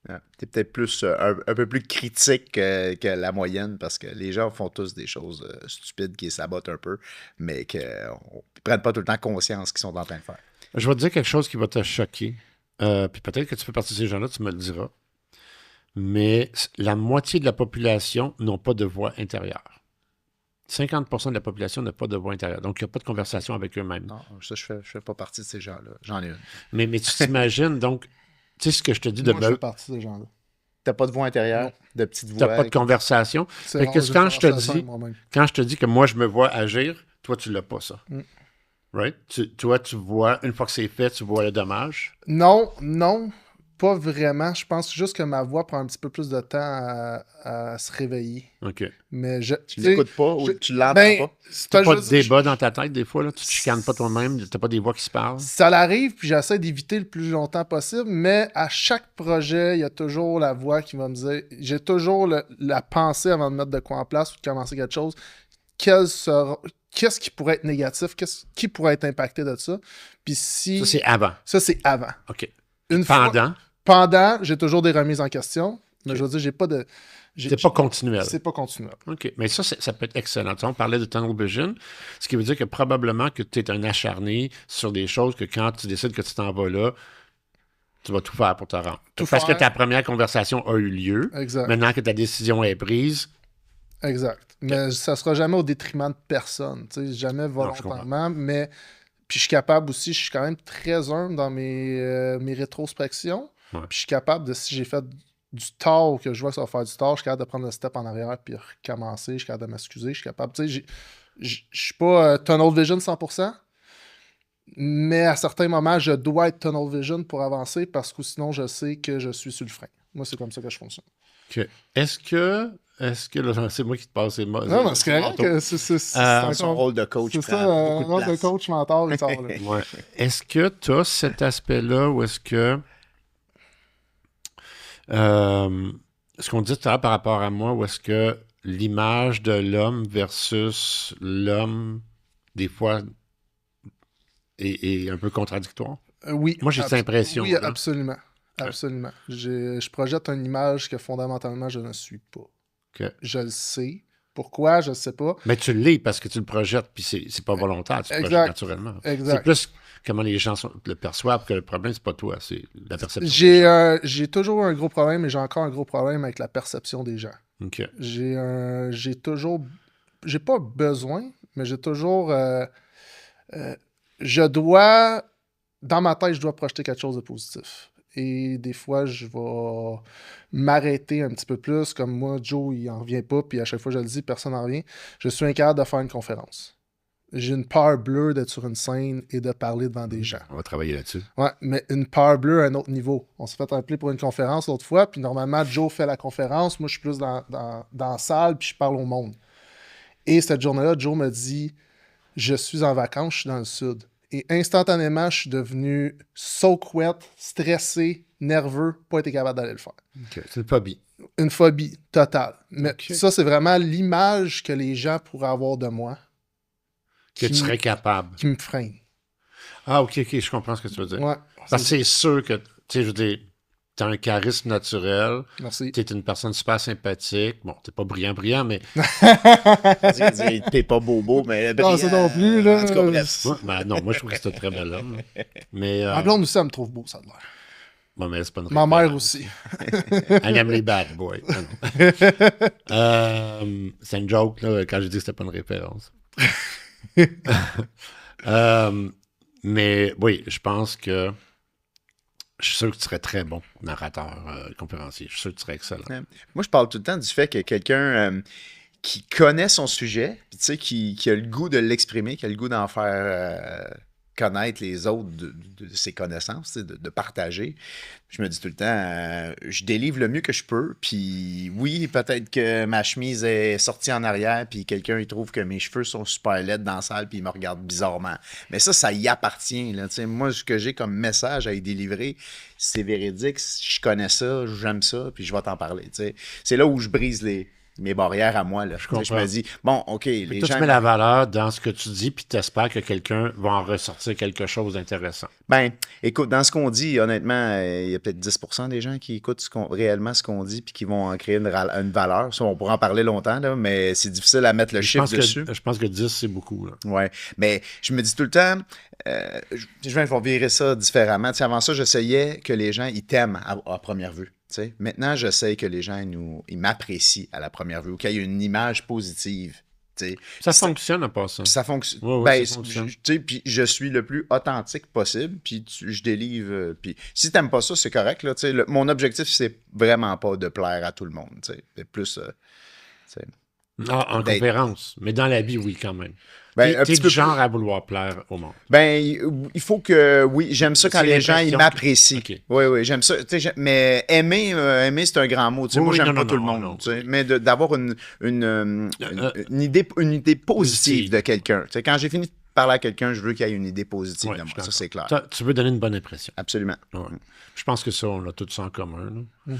Ouais. Tu es peut-être plus un peu plus critique que la moyenne parce que les gens font tous des choses stupides qui sabotent un peu, mais qu'ils ne prennent pas tout le temps conscience qu'ils sont en train de faire. Je vais te dire quelque chose qui va te choquer. Puis peut-être que tu fais partie de ces gens-là, tu me le diras. Mais la moitié de la population n'ont pas de voix intérieure. 50% de la population n'a pas de voix intérieure. Donc, il n'y a pas de conversation avec eux-mêmes. Non, ça, je fais pas partie de ces gens-là. J'en ai une. Mais tu t'imagines, donc, tu sais ce que je te dis Moi, je fais partie de ces gens-là. T'as pas de voix intérieure, de petite tu voix. n'as pas de conversation. C'est Fait rare, que j'ai quand une je te conversation dis, avec moi-même. quand je te dis que moi, je me vois agir, toi, tu l'as pas, ça. Right? Toi, tu vois, une fois que c'est fait, tu vois le dommage. Non, Pas vraiment. Je pense juste que ma voix prend un petit peu plus de temps à se réveiller. OK. Mais Tu l'écoutes pas ou tu l'entends pas? c'est T'as pas de juste- débat dans ta tête, des fois, là? Tu te chicanes pas toi-même? T'as pas des voix qui se parlent? Ça l'arrive, puis j'essaie d'éviter le plus longtemps possible, mais à chaque projet, il y a toujours la voix qui va me dire... J'ai toujours la pensée avant de mettre de quoi en place ou de commencer quelque chose. Qu'est-ce qui pourrait être négatif? Qui pourrait être impacté de ça? Puis si... Ça, c'est avant. Ça, c'est avant. OK. Une fois- Pendant, Pendant, j'ai toujours des remises en question, mais je veux dire, j'ai pas de... c'est pas continuel. C'est pas continuel. OK. Mais ça peut être excellent. Tu sais, on parlait de tunnel vision, ce qui veut dire que probablement que tu es un acharné sur des choses que quand tu décides que tu t'en vas là, tu vas tout faire pour te rendre. Tout Parce faire. que ta première conversation a eu lieu. Exact. Maintenant que ta décision est prise, Exact. Mais ça sera jamais au détriment de personne, tu sais, jamais volontairement, mais puis je suis capable aussi, je suis quand même très humble dans mes rétrospections, Ouais. puis je suis capable de, si j'ai fait du tort, que je vois que ça va faire du tort, je suis capable de prendre le step en arrière puis recommencer, je suis capable de m'excuser, je suis capable, tu sais, je suis pas tunnel vision 100%, mais à certains moments, je dois être tunnel vision pour avancer parce que sinon, je sais que je suis sur le frein. Moi, c'est comme ça que je fonctionne. OK. Est-ce que là, c'est moi qui te passe ces mots? Non, mais c'est correct. Dans son rôle de coach, C'est prend ça, beaucoup de rôle de place. coach mental, il sort là. Ouais. Est-ce que tu as cet aspect-là ou est-ce que ce qu'on dit tout à l'heure par rapport à moi, ou est-ce que l'image de l'homme versus l'homme, des fois, est un peu contradictoire? Oui. Moi, j'ai cette impression. Oui, là. absolument. Absolument. Je projette une image que fondamentalement, je ne suis pas. OK. Je le sais. Pourquoi, je ne sais pas. Mais tu l'es parce que tu le projettes, puis c'est pas volontaire, tu le Exact. projettes naturellement. Exact. C'est plus comment les gens le perçoivent que le problème, c'est pas toi, c'est la perception. des gens. J'ai toujours un gros problème et j'ai encore un gros problème avec la perception des gens. OK. J'ai toujours... J'ai pas besoin, mais j'ai toujours... je dois... Dans ma tête, je dois projeter quelque chose de positif. Et des fois, je vais m'arrêter un petit peu plus. Comme moi, Joe, il en revient pas, puis à chaque fois que je le dis, personne n'en revient. Je suis incapable de faire une conférence. J'ai une peur bleue d'être sur une scène et de parler devant des gens. On va travailler là-dessus. Ouais, mais une peur bleue à un autre niveau. On s'est fait appeler pour une conférence l'autre fois, puis normalement, Joe fait la conférence. Moi, je suis plus dans la salle, puis je parle au monde. Et cette journée-là, Joe me dit « Je suis en vacances, je suis dans le sud. » Et instantanément, je suis devenu soak wet, stressé, nerveux, pas été capable d'aller le faire. OK. C'est une phobie. Une phobie totale. Mais Ok. ça, c'est vraiment l'image que les gens pourraient avoir de moi Que tu serais capable. qui me freine. Ah, OK, je comprends ce que tu veux dire. Ouais. Parce que c'est sûr que, tu sais, je veux dire, t'as un charisme naturel, Merci. t'es une personne super sympathique. Bon, t'es pas brillant, mais... T'es pas bobo, mais... Non, ça non plus, là. En tout cas, bref. Ben, non, moi, je trouve que c'est un très bel homme. Mais, Ma blonde aussi, elle me trouve beau, ça a l'air. bon, mais c'est pas une Ma mère référence. aussi. Elle aime les bad boys. Ah non. C'est une joke, là, quand j'ai dit que c'était pas une référence. Mais oui, je pense que je suis sûr que tu serais très bon narrateur, conférencier. Je suis sûr que tu serais excellent. Moi, je parle tout le temps du fait que quelqu'un qui connaît son sujet, puis tu sais, qui a le goût de l'exprimer, qui a le goût d'en faire connaître les autres de ses connaissances, tu sais, de partager. Je me dis tout le temps, je délivre le mieux que je peux, puis oui, peut-être que ma chemise est sortie en arrière, puis quelqu'un, il trouve que mes cheveux sont super laides dans la salle, puis il me regarde bizarrement. Mais ça y appartient, là, tu sais. Moi, ce que j'ai comme message à y délivrer, c'est véridique, je connais ça, j'aime ça, puis je vais t'en parler, tu sais. C'est là où je brise mes barrières à moi, là. Je comprends. me dis, bon, OK, les Toi, gens... tu mets la valeur dans ce que tu dis, puis tu espères que quelqu'un va en ressortir quelque chose d'intéressant. Ben, écoute, dans ce qu'on dit, honnêtement, il y a peut-être 10% des gens qui écoutent réellement ce qu'on dit puis qui vont en créer une valeur. Ça, on pourra en parler longtemps, là, mais c'est difficile à mettre le chiffre dessus. Je pense que 10, c'est beaucoup. Là. Ouais, mais je me dis tout le temps, je vais virer ça différemment. Tu sais, avant ça, j'essayais que les gens, ils t'aiment à première vue. Tu sais. Maintenant, j'essaie que les gens, ils m'apprécient à la première vue ou qu'il y ait une image positive. Tu sais. Ça fonctionne en passant. Puis ça fonctionne. Ouais, Ben, ça fonctionne. tu sais, puis je suis le plus authentique possible, puis je délivre. Puis si t'aimes pas ça, c'est correct. Là, tu sais, mon objectif, c'est vraiment pas de plaire à tout le monde. Tu sais. C'est plus. Tu sais, En conférence, mais dans la vie, oui, quand même. Ben, un T'es petit du peu genre à vouloir plaire au monde. Ben, il faut que, oui, j'aime ça quand C'est les gens, ils l'impression m'apprécient. que- OK. Oui, oui, j'aime ça. Tu sais, mais aimer, c'est un grand mot. Tu sais, Oui, moi, oui, j'aime non, pas non, tout le non, monde. non. Tu sais, mais d'avoir une idée positive Positive. de quelqu'un. Tu sais, quand j'ai fini de parler à quelqu'un, je veux qu'il y ait une idée positive Ouais, de je moi. suis Ça, c'est clair. Tu veux donner une bonne impression. Absolument. Ouais. Je pense que ça, on a tout ça en commun. Là.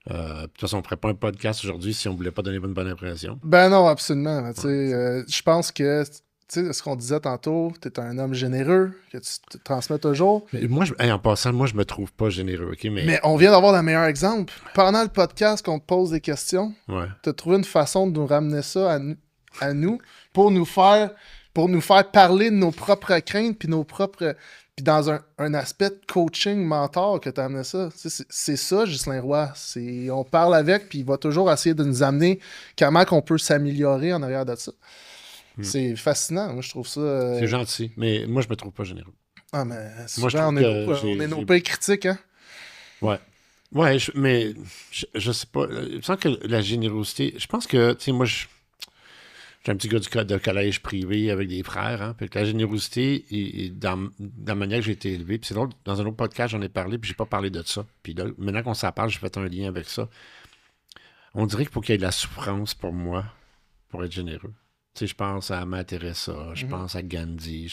De toute façon, on ne ferait pas un podcast aujourd'hui si on ne voulait pas donner une bonne impression. Ben non, absolument. Tu sais, je pense que, tu sais, ce qu'on disait tantôt, tu es un homme généreux, que tu te transmets toujours. Mais moi, en passant, moi, je me trouve pas généreux, OK? Mais on vient d'avoir le meilleur exemple. Pendant le podcast, qu'on te pose des questions, Ouais. tu as trouvé une façon de nous ramener ça à nous pour nous faire parler de nos propres craintes puis nos propres. Puis dans un aspect de coaching mentor que tu as amené ça. C'est ça, Ghislain Roy. On parle avec, puis il va toujours essayer de nous amener comment qu'on peut s'améliorer en arrière de ça. C'est fascinant. Moi, je trouve ça. C'est gentil, mais moi, je me trouve pas généreux. Ah, mais Moi, je souvent, trouve que on est nos pires critiques, hein? Ouais. Ouais, mais je sais pas. Il me semble que la générosité. Je pense que, tu sais, moi, j'ai un petit gars de collège privé avec des frères, hein. Puis que la générosité, dans la manière que j'ai été élevé, puis c'est drôle, dans un autre podcast, j'en ai parlé, puis j'ai pas parlé de ça. Puis là, maintenant qu'on s'en parle, j'ai fait un lien avec ça. On dirait qu'il faut qu'il y ait de la souffrance pour moi, pour être généreux. Tu sais, je pense à Mère Teresa, je pense à Gandhi,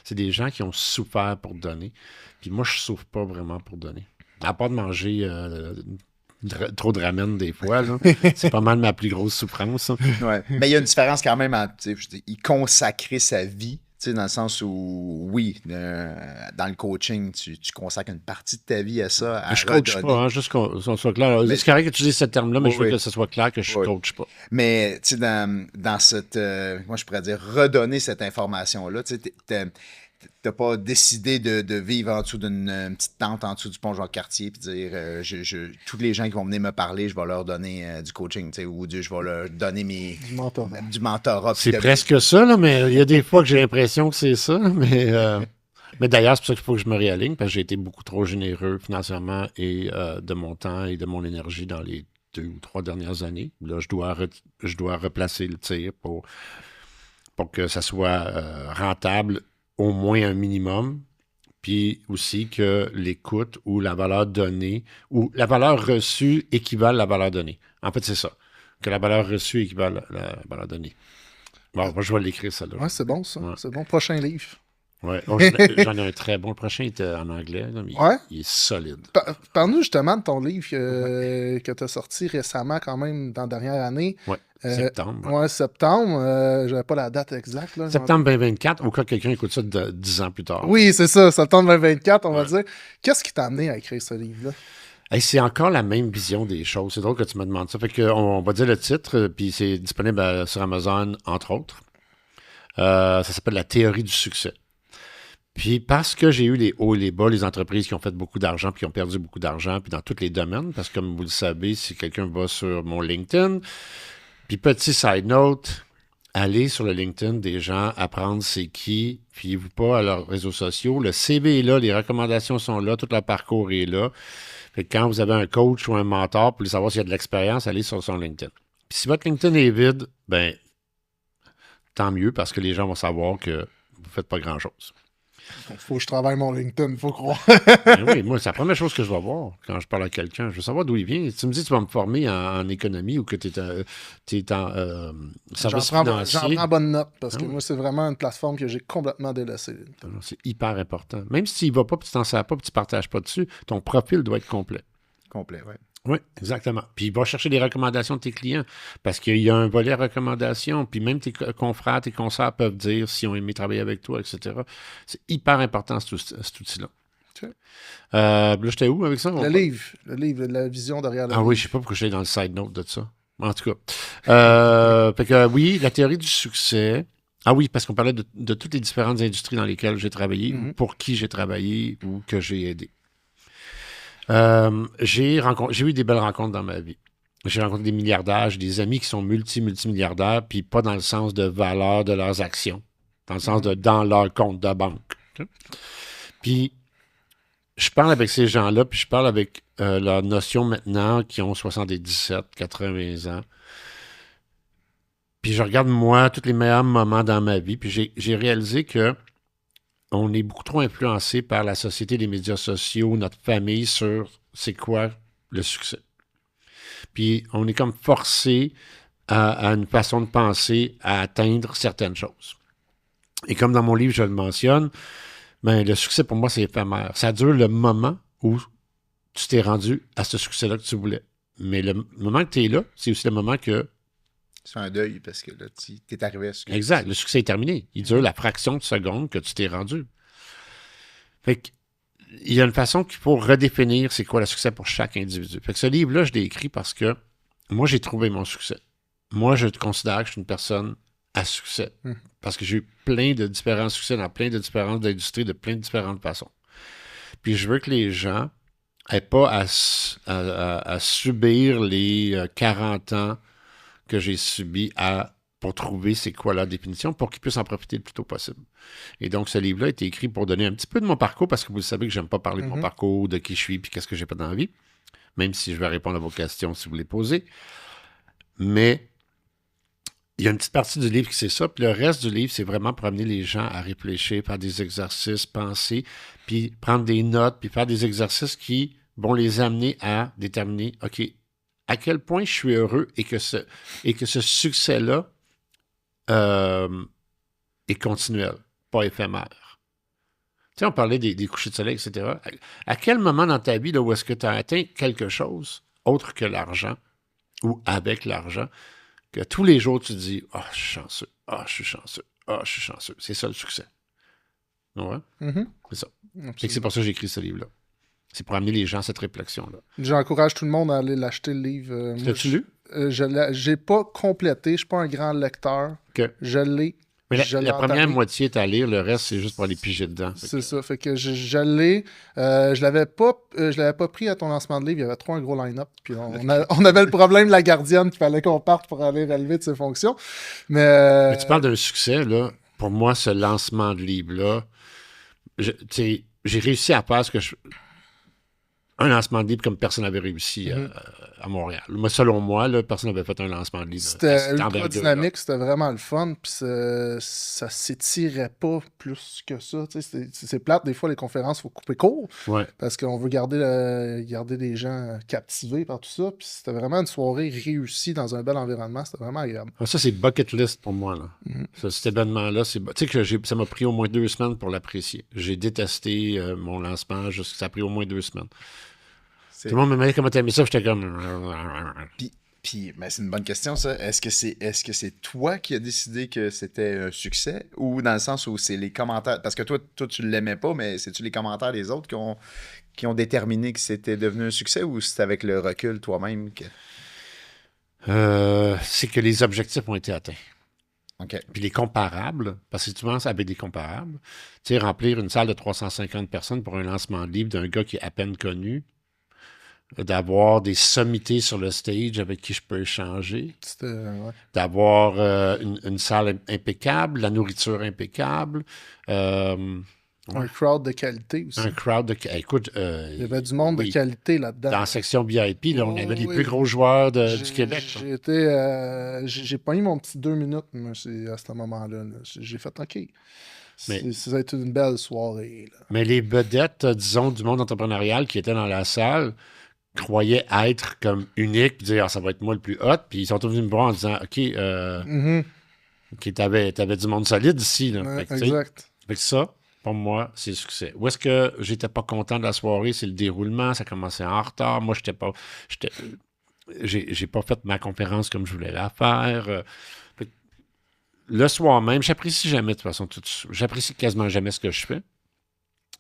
c'est des gens qui ont souffert pour donner. Puis moi, je souffre pas vraiment pour donner. À part de manger trop de ramen des fois, là. C'est pas mal ma plus grosse souffrance. Ça. Ouais. Mais il y a une différence quand même entre, tu sais, je dis, y consacrer sa vie, tu sais, dans le sens où, oui, dans le coaching, tu consacres une partie de ta vie à ça, à Je coach redonner. pas, hein, juste qu'on soit clair. C'est correct que tu dises ce terme-là, mais je veux que ce soit clair que je Oui. coach pas. Mais, tu sais, dans cette, moi, je pourrais dire, redonner cette information-là, tu sais, t'as pas décidé de vivre en dessous d'une petite tente en dessous du pont Jacques-Cartier puis dire tous les gens qui vont venir me parler, je vais leur donner du coaching, tu sais, ou je vais leur donner du mentorat. C'est presque ça, là, mais il y a des fois que j'ai l'impression que c'est ça. Mais d'ailleurs, c'est pour ça qu'il faut que je me réaligne, parce que j'ai été beaucoup trop généreux financièrement et de mon temps et de mon énergie dans les 2 ou 3 dernières années. Là, je dois replacer le tir pour que ça soit rentable, au moins un minimum, puis aussi que l'écoute ou la valeur donnée ou la valeur reçue équivalent à la valeur donnée. En fait, c'est ça. Que la valeur reçue équivalent à la valeur donnée. Bon, moi, je vais l'écrire, ça. Là. Ouais, c'est bon, ça. Ouais. C'est bon. Prochain livre. Ouais. Oh, j'en ai un très bon. Le prochain est en anglais, là, mais Ouais. il est solide. Parle-nous justement de ton livre que tu as sorti récemment, quand même, dans la dernière année. Ouais. Septembre. Ouais, septembre. J'avais pas la date exacte. Là, septembre 2024, au cas que quelqu'un écoute ça 10 ans plus tard. Oui, c'est ça. Septembre 2024, on va dire. Qu'est-ce qui t'a amené à écrire ce livre-là? Hey, c'est encore la même vision des choses. C'est drôle que tu me demandes ça. Fait que, on va dire le titre, puis c'est disponible sur Amazon, entre autres. Ça s'appelle La théorie du succès. Puis parce que j'ai eu les hauts et les bas, les entreprises qui ont fait beaucoup d'argent puis qui ont perdu beaucoup d'argent, puis dans tous les domaines, parce que comme vous le savez, si quelqu'un va sur mon LinkedIn, puis petit side note, allez sur le LinkedIn des gens, apprendre c'est qui, fiez-vous pas à leurs réseaux sociaux. Le CV est là, les recommandations sont là, tout leur parcours est là. Fait que quand vous avez un coach ou un mentor pour savoir s'il y a de l'expérience, allez sur son LinkedIn. Puis si votre LinkedIn est vide, ben tant mieux parce que les gens vont savoir que vous ne faites pas grand-chose. Faut que je travaille mon LinkedIn, faut croire. Ben oui, moi, c'est la première chose que je vais voir quand je parle à quelqu'un. Je veux savoir d'où il vient. Tu me dis que tu vas me former en économie ou que tu es en service financier. J'en prends bonne note parce que oui. moi, c'est vraiment une plateforme que j'ai complètement délaissée. C'est hyper important. Même si tu n'y vas pas, puis tu t'en sers pas, puis tu ne partages pas dessus, ton profil doit être complet. Complet, oui. Oui, exactement. Puis va chercher des recommandations de tes clients parce qu'il y a un volet recommandations. Puis même tes confrères, tes consoeurs peuvent dire s'ils ont aimé travailler avec toi, etc. C'est hyper important, cet outil-là. Okay. Là, j'étais où avec ça? Le livre, la vision derrière le livre. Ah oui, je sais pas pourquoi j'étais dans le side note de ça. En tout cas. Fait que oui, la théorie du succès. Ah oui, parce qu'on parlait de toutes les différentes industries dans lesquelles j'ai travaillé, ou pour qui j'ai travaillé, ou que j'ai aidé. J'ai eu des belles rencontres dans ma vie. J'ai rencontré des milliardaires, j'ai des amis qui sont multimilliardaires, puis pas dans le sens de valeur de leurs actions, dans le sens de dans leur compte de banque. Puis, je parle avec ces gens-là, puis je parle avec leur notion maintenant, qui ont 77, 80 ans. Puis je regarde, moi, tous les meilleurs moments dans ma vie, puis j'ai réalisé que on est beaucoup trop influencé par la société, les médias sociaux, notre famille sur c'est quoi le succès. Puis on est comme forcé à une façon de penser à atteindre certaines choses. Et comme dans mon livre, je le mentionne, ben, le succès pour moi, c'est éphémère. Ça dure le moment où tu t'es rendu à ce succès-là que tu voulais. Mais le moment que tu es là, c'est aussi le moment que... C'est un deuil parce que là, tu es arrivé à ce que... Exact, le succès est terminé. Il dure la fraction de seconde que tu t'es rendu. Fait que, il y a une façon qu'il faut redéfinir c'est quoi le succès pour chaque individu. Fait que ce livre-là, je l'ai écrit parce que moi, j'ai trouvé mon succès. Moi, je considère que je suis une personne à succès. Parce que j'ai eu plein de différents succès dans plein de différentes industries, de plein de différentes façons. Puis je veux que les gens n'aient pas à subir les 40 ans que j'ai subis pour trouver c'est quoi la définition, pour qu'ils puissent en profiter le plus tôt possible. Et donc, ce livre-là a été écrit pour donner un petit peu de mon parcours, parce que vous savez que j'aime pas parler de mon parcours, de qui je suis, puis qu'est-ce que j'ai pas dans la vie, même si je vais répondre à vos questions si vous les posez. Mais il y a une petite partie du livre qui c'est ça, puis le reste du livre, c'est vraiment pour amener les gens à réfléchir, faire des exercices, penser, puis prendre des notes, puis faire des exercices qui vont les amener à déterminer, OK, à quel point je suis heureux et que ce succès-là est continuel, pas éphémère. Tu sais, on parlait des couchers de soleil, etc. À quel moment dans ta vie là, où est-ce que tu as atteint quelque chose autre que l'argent ou avec l'argent, que tous les jours, tu te dis « Ah, je suis chanceux. Ah, je suis chanceux. Ah, je suis chanceux. » C'est ça le succès. Ouais? C'est ça. C'est pour ça que j'ai écrit ce livre-là. C'est pour amener les gens à cette réflexion-là. J'encourage tout le monde à aller l'acheter, le livre. L'as-tu lu? J'ai pas complété. Je suis pas un grand lecteur. Okay. Je l'ai. Mais la première moitié est à lire. Le reste, c'est juste pour aller piger dedans. C'est ça. Fait que je l'ai. Je l'avais pas pris à ton lancement de livre. Il y avait trop un gros line-up. Puis on avait le problème de la gardienne qu'il fallait qu'on parte pour aller relever de ses fonctions. Mais tu parles d'un succès, là. Pour moi, ce lancement de livre-là, j'ai réussi à faire ce que un lancement de livre comme personne n'avait réussi à Montréal. Moi, selon moi, là, personne n'avait fait un lancement de livre. C'était ultra dynamique, c'était vraiment le fun, puis ça s'étirait pas plus que ça. C'est plate, des fois, les conférences, il faut couper court, parce qu'on veut garder les gens captivés par tout ça, puis c'était vraiment une soirée réussie dans un bel environnement, c'était vraiment agréable. Ça, c'est bucket list pour moi. Là. Cet événement-là, tu sais que ça m'a pris au moins 2 semaines pour l'apprécier. J'ai détesté mon lancement, ça a pris au moins 2 semaines. Tout le monde me demandait comment t'as mis ça, j'étais comme... Puis ben, c'est une bonne question, ça. Est-ce que c'est toi qui as décidé que c'était un succès? Ou dans le sens où c'est les commentaires... Parce que toi tu l'aimais pas, mais c'est-tu les commentaires des autres qui ont déterminé que c'était devenu un succès, ou c'est avec le recul toi-même que... c'est que les objectifs ont été atteints. Okay. Puis les comparables, parce que tu penses avec des comparables, tu sais, remplir une salle de 350 personnes pour un lancement de livre d'un gars qui est à peine connu, d'avoir des sommités sur le stage avec qui je peux échanger, d'avoir une salle impeccable, la nourriture impeccable. Un crowd de qualité aussi. Un crowd de qualité. Écoute, il y avait du monde de qualité là-dedans. Dans la section VIP, là, on avait les plus gros joueurs du Québec. J'ai pas eu mon petit 2 minutes moi, à ce moment-là. Là. J'ai fait OK. Ça a été une belle soirée. Là. Mais les vedettes, disons, du monde entrepreneurial qui étaient dans la salle croyaient être comme uniques, puis dire ça va être moi le plus hot, puis ils sont tous venus me voir en disant OK, t'avais du monde solide ici. Là. Ouais, fait exact. Fait que ça, pour moi, c'est le succès. Où est-ce que j'étais pas content de la soirée, c'est le déroulement, ça commençait en retard. Moi, j'ai pas fait ma conférence comme je voulais la faire. Le soir même, j'apprécie jamais, de toute façon, j'apprécie quasiment jamais ce que je fais.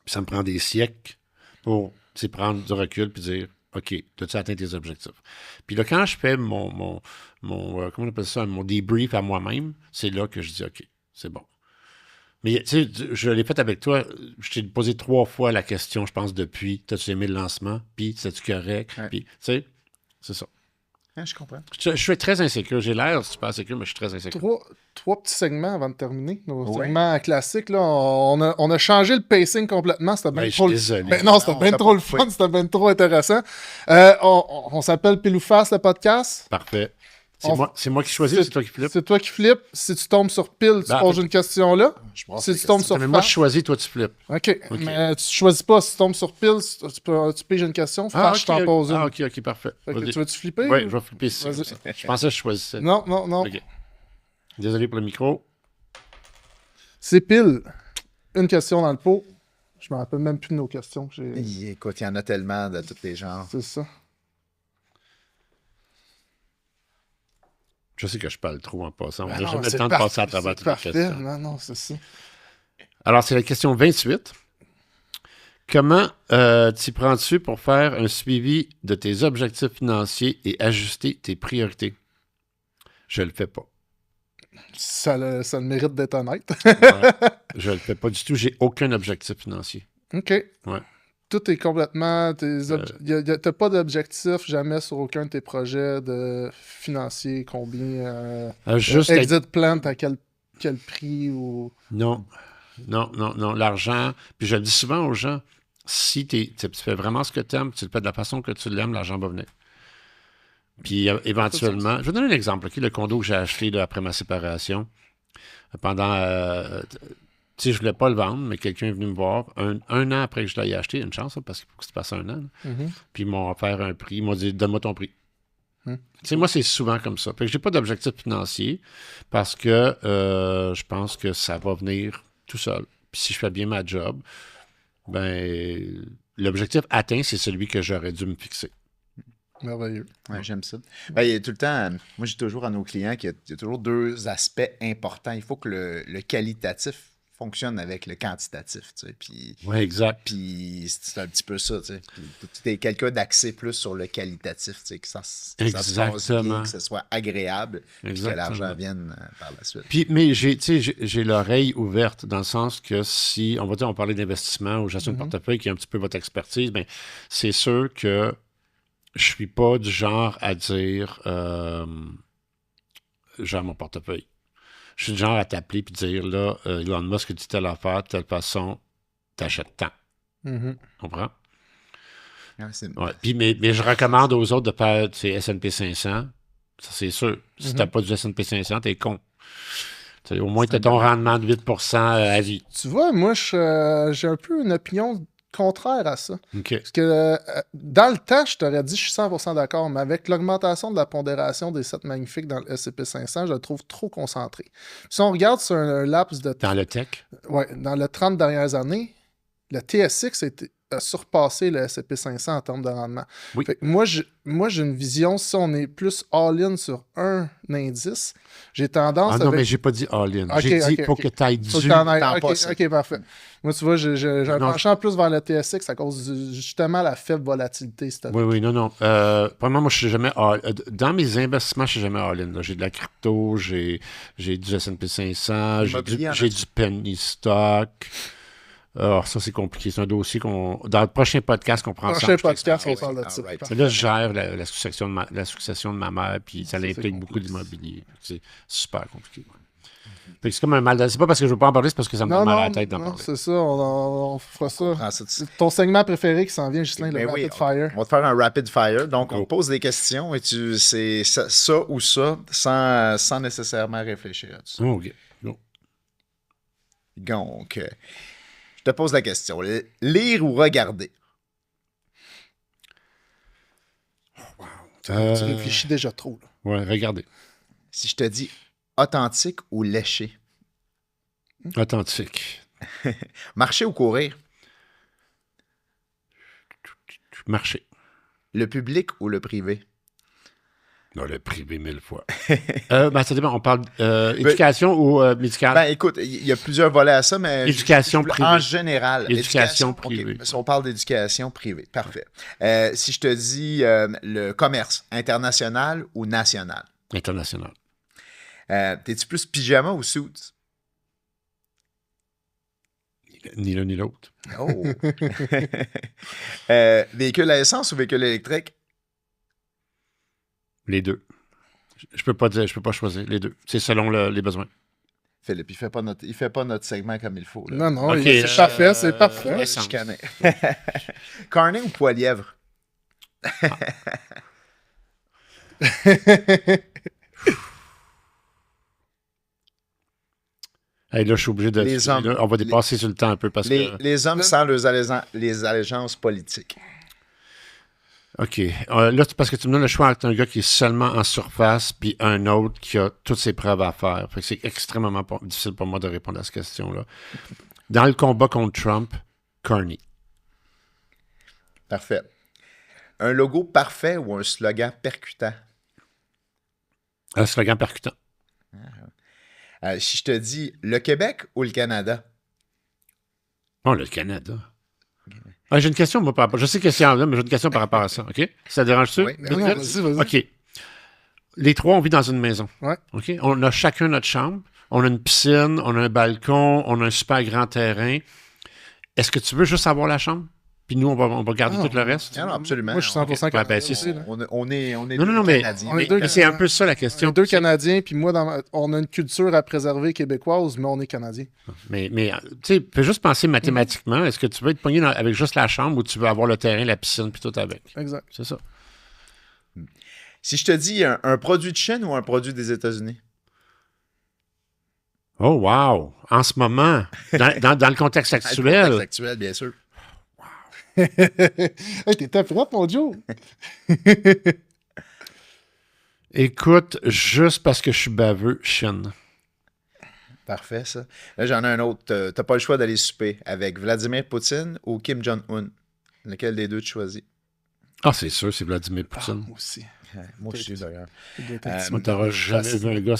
Puis ça me prend des siècles pour prendre du recul puis dire OK, as-tu atteint tes objectifs? Puis là, quand je fais comment on appelle ça, mon debrief à moi-même, c'est là que je dis OK, c'est bon. Mais tu sais, je l'ai fait avec toi, je t'ai posé 3 fois la question, je pense, depuis, t'as-tu aimé le lancement? Puis, c'est-tu correct? Ouais. Puis, tu sais, c'est ça. Ah, je comprends. Je suis très insécure. J'ai l'air super insécure, mais je suis très insécure. 3 petits segments avant de terminer. Nos segments classiques. Là, on a changé le pacing complètement. C'était bien trop. Désolé. Non, c'était bien trop le fun. C'était bien trop intéressant. On s'appelle Pile ou Face, le podcast. Parfait. C'est moi qui choisis ou c'est toi qui flippes? C'est toi qui flippes. Si tu tombes sur pile, tu poses une question là. Si tu tombes sur Mais moi, je face... choisis, toi, tu flippes. OK. Mais tu choisis pas. Si tu tombes sur pile, tu piges une question. Face, je t'en pose une. Ah, OK, parfait. Tu veux-tu flipper? Oui, je vais flipper ici. Vas-y. Je pensais que je choisissais. Non. OK. Désolé pour le micro. C'est pile. Une question dans le pot. Je me rappelle même plus de nos questions. Écoute, il y en a tellement de tous les genres. C'est ça. Je sais que je parle trop en passant. On n'a Non, jamais le c'est temps de passer à travers toutes les parfait. questions. Non, c'est ça. Alors, c'est la question 28. Comment t'y prends-tu pour faire un suivi de tes objectifs financiers et ajuster tes priorités? Je le fais pas. Ça le mérite d'être honnête. Ouais, je le fais pas du tout. J'ai aucun objectif financier. OK. Ouais. Tout est complètement... T'as pas d'objectif jamais sur aucun de tes projets de financiers, combien... Juste exit plan, à quel prix ou... Non. L'argent, puis je le dis souvent aux gens, si tu fais vraiment ce que tu aimes, tu le fais de la façon que tu l'aimes, l'argent va venir. Puis éventuellement, je vais donner un exemple, le condo que j'ai acheté là, après ma séparation, pendant, tu sais, je voulais pas le vendre, mais quelqu'un est venu me voir un an après que je l'ai acheté, une chance, parce qu'il faut que ça passe un an, puis ils m'ont offert un prix, ils m'ont dit, donne-moi ton prix. Tu sais, moi, c'est souvent comme ça. Fait que j'ai pas d'objectif financier parce que je pense que ça va venir tout seul. Puis si je fais bien ma job, ben l'objectif atteint, c'est celui que j'aurais dû me fixer. Merveilleux. Ouais, j'aime ça. Ben, il y a tout le temps, moi, je dis toujours à nos clients qu'il y a toujours deux aspects importants. Il faut que le qualitatif fonctionne avec le quantitatif, tu sais. Puis, Oui, exact. Puis c'est un petit peu ça, tu sais. Tu es quelqu'un d'axé plus sur le qualitatif, tu sais, que ça se passe bien, que ce soit agréable, puis que l'argent vienne par la suite. Puis, mais j'ai l'oreille ouverte dans le sens que si, on va dire, on parlait d'investissement ou gestion de portefeuille, qui est un petit peu votre expertise, ben c'est sûr que je suis pas du genre à dire genre mon portefeuille. Je suis du genre à t'appeler et dire là, Elon Musk dit telle affaire, de telle façon, t'achètes tant. Comprends? Ouais. Puis, mais je recommande aux autres de faire S&P 500. Ça, c'est sûr. Si t'as pas du S&P 500, t'es con. T'sais, au moins, t'as ton rendement de 8% à vie. Tu vois, moi, j'ai un peu une opinion contraire à ça. Okay. Parce que dans le temps, je t'aurais dit, je suis 100% d'accord, mais avec l'augmentation de la pondération des 7 magnifiques dans le S&P 500, je le trouve trop concentré. Si on regarde sur un laps de temps... Dans le tech? Oui, dans les 30 dernières années, le TSX a surpassé le S&P 500 en termes de rendement. Oui. Fait que moi, j'ai une vision, si on est plus all-in sur un indice, j'ai tendance non, mais j'ai pas dit all-in. J'ai dit faut que tu ailles du... OK, parfait. Moi, tu vois, j'ai un penchant plus vers le TSX à cause justement la faible volatilité. Oui, non. Premièrement, moi, je suis jamais dans mes investissements, je suis jamais all-in. J'ai de la crypto, j'ai du S&P 500, j'ai du penny stock. Alors, ça, c'est compliqué. C'est un dossier qu'on... Dans le prochain podcast qu'on prend ensemble. Prochain podcast, on parle de ça. Là, je gère la succession de ma mère, puis ça implique beaucoup d'immobilier. C'est super compliqué. Fait que c'est comme un mal de... C'est pas parce que je veux pas en parler, c'est parce que ça me donne mal à la tête d'en parler. C'est ça, on fera ça. C'est ton segment préféré qui s'en vient, Ghislain, le Rapid Fire. On va te faire un Rapid Fire. Donc, on te pose des questions et c'est ça ou ça sans nécessairement réfléchir à ça. OK. Donc... Je te pose la question. Lire ou regarder? Wow. Tu réfléchis déjà trop. Oui, regardez. Si je te dis authentique ou léché? Authentique. Marcher ou courir? Marcher. Le public ou le privé? Non, le privé 1000 fois. Ça dépend. On parle éducation ou médical? Écoute, il y a plusieurs volets à ça, mais... Éducation privée. En général. Éducation privée. Okay. Si on parle d'éducation privée, parfait. Si je te dis le commerce, international ou national? International. T'es-tu plus pyjama ou suits? Ni l'un ni l'autre. Oh! Véhicule à essence ou véhicule électrique? Les deux. Je peux pas choisir. Les deux. C'est selon les besoins. Philippe, il fait pas notre segment comme il faut. Là. Non, okay, c'est parfait, c'est parfait. Carnet ou poilièvre? Hey, là, je suis obligé de... Les hommes. Là, on va dépasser sur le temps un peu parce que... Les hommes sans les allégeances politiques. OK. Là, c'est parce que tu me donnes le choix entre un gars qui est seulement en surface puis un autre qui a toutes ses preuves à faire. Fait que c'est extrêmement difficile pour moi de répondre à cette question-là. Dans le combat contre Trump, Carney. Parfait. Un logo parfait ou un slogan percutant? Un slogan percutant. Si je te dis le Québec ou le Canada? Oh, le Canada. Ah, j'ai une question, moi, par rapport... Je sais que c'est en là, mais j'ai une question par rapport à ça, OK? Ça te dérange-tu? Oui. Non, vas-y. OK. Les trois, on vit dans une maison. Ouais. OK? On a chacun notre chambre. On a une piscine, on a un balcon, on a un super grand terrain. Est-ce que tu veux juste avoir la chambre? Puis nous, on va garder tout le reste? Non, absolument. Moi, je suis 100% Ouais, ben, Canadien c'est aussi, là. On est Non, deux non, mais, Canadiens. On est deux mais c'est un peu ça la On question. est deux Canadiens, puis moi, on a une culture à préserver québécoise, mais on est Canadiens. Mais tu sais, fais juste penser mathématiquement. Est-ce que tu veux être pogné avec juste la chambre ou tu veux avoir le terrain, la piscine, puis tout avec? Exact. C'est ça. Si je te dis un produit de Chine ou un produit des États-Unis? Oh, wow! En ce moment, dans le contexte Le actuel, contexte actuel, bien sûr. Hey, t'étais prête, mon Joe? écoute, juste parce que je suis baveux, Chine. Parfait, ça. Là, j'en ai un autre. T'as pas le choix d'aller souper avec Vladimir Poutine ou Kim Jong-un. Lequel des deux tu choisis? Ah, c'est sûr, c'est Vladimir Poutine. Moi aussi. Moi aussi, d'ailleurs. Il doit être un petit Moi, peu t'auras plus jamais facile. vu un gars...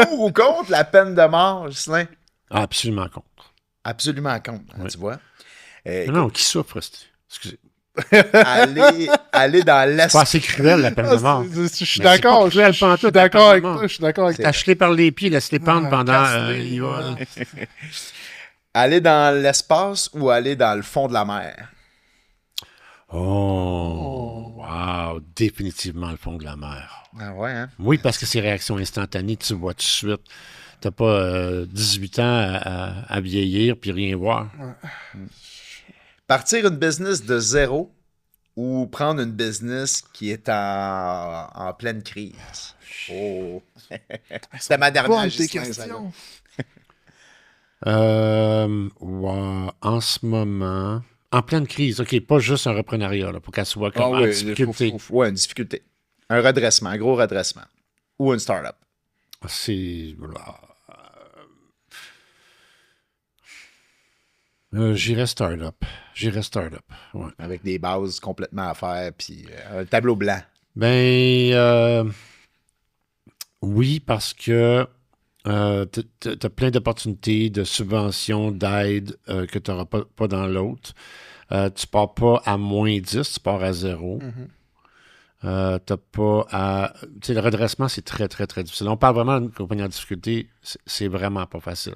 Pour ou contre la peine de mort, Ghislain? Ah, absolument contre. Absolument contre, hein, Oui. tu vois. Non, qui souffre, excusez. Aller dans C'est l'espace. pas assez cruel, la peine de mort. Je suis Mais c'est d'accord. pas cruel Je pantoute, suis la d'accord peine de avec mort. toi. Je suis d'accord avec toi. T'as-les par les pieds, laisse-les pendre pendant... casse-les, il va- Aller dans l'espace ou aller dans le fond de la mer? Oh, wow, définitivement le fond de la mer. Ah ouais, hein? Oui, parce que c'est réaction instantanée, tu vois tout de suite. T'as pas 18 ans à vieillir puis rien voir. Partir une business de zéro ou prendre une business qui est en pleine crise? Oh! C'était ma dernière Bonne tes Ghislain, questions. Ouais, en ce moment, en pleine crise, OK, pas juste un reprenariat, là, pour qu'elle soit comme en difficulté. Ouais, une difficulté. Un redressement, un gros redressement. Ou une start-up. C'est... j'irais start-up. Ouais. Avec des bases complètement à faire, puis un tableau blanc. Ben, oui, parce que t'as plein d'opportunités, de subventions, d'aides que tu n'auras pas dans l'autre. Tu pars pas à moins 10, tu pars à 0. T'as pas à... Tu sais, le redressement, c'est très, très, très difficile. On parle vraiment d'une compagnie en difficulté, c'est vraiment pas facile.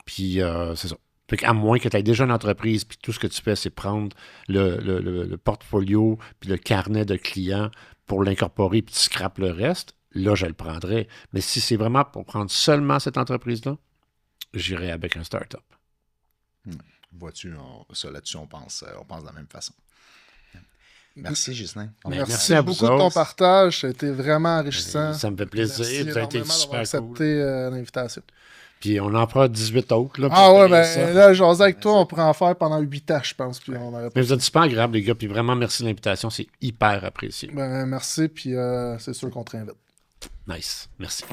Puis, c'est ça. Fait qu'à moins que tu aies déjà une entreprise, puis tout ce que tu fais, c'est prendre le portfolio, puis le carnet de clients pour l'incorporer, puis tu scrapes le reste, là, je le prendrais. Mais si c'est vraiment pour prendre seulement cette entreprise-là, j'irais avec un start-up. Vois-tu, ça là-dessus, on pense de la même façon. Merci, Ghislain. Merci à vous beaucoup de ton autres. partage. Ça a été vraiment enrichissant. Ça me fait plaisir. Merci Vous avez été énormément d'avoir super accepté cool. l'invitation. Puis on en fera 18 autres. Là, pour Ah ouais, finir ben ça. là, jaser avec toi, on pourrait en faire pendant 8 ans, je pense. Puis on aurait Mais vous êtes super agréables, les gars. Puis vraiment, merci de l'invitation. C'est hyper apprécié. Ben, merci, puis c'est sûr qu'on te réinvite. Nice. Merci.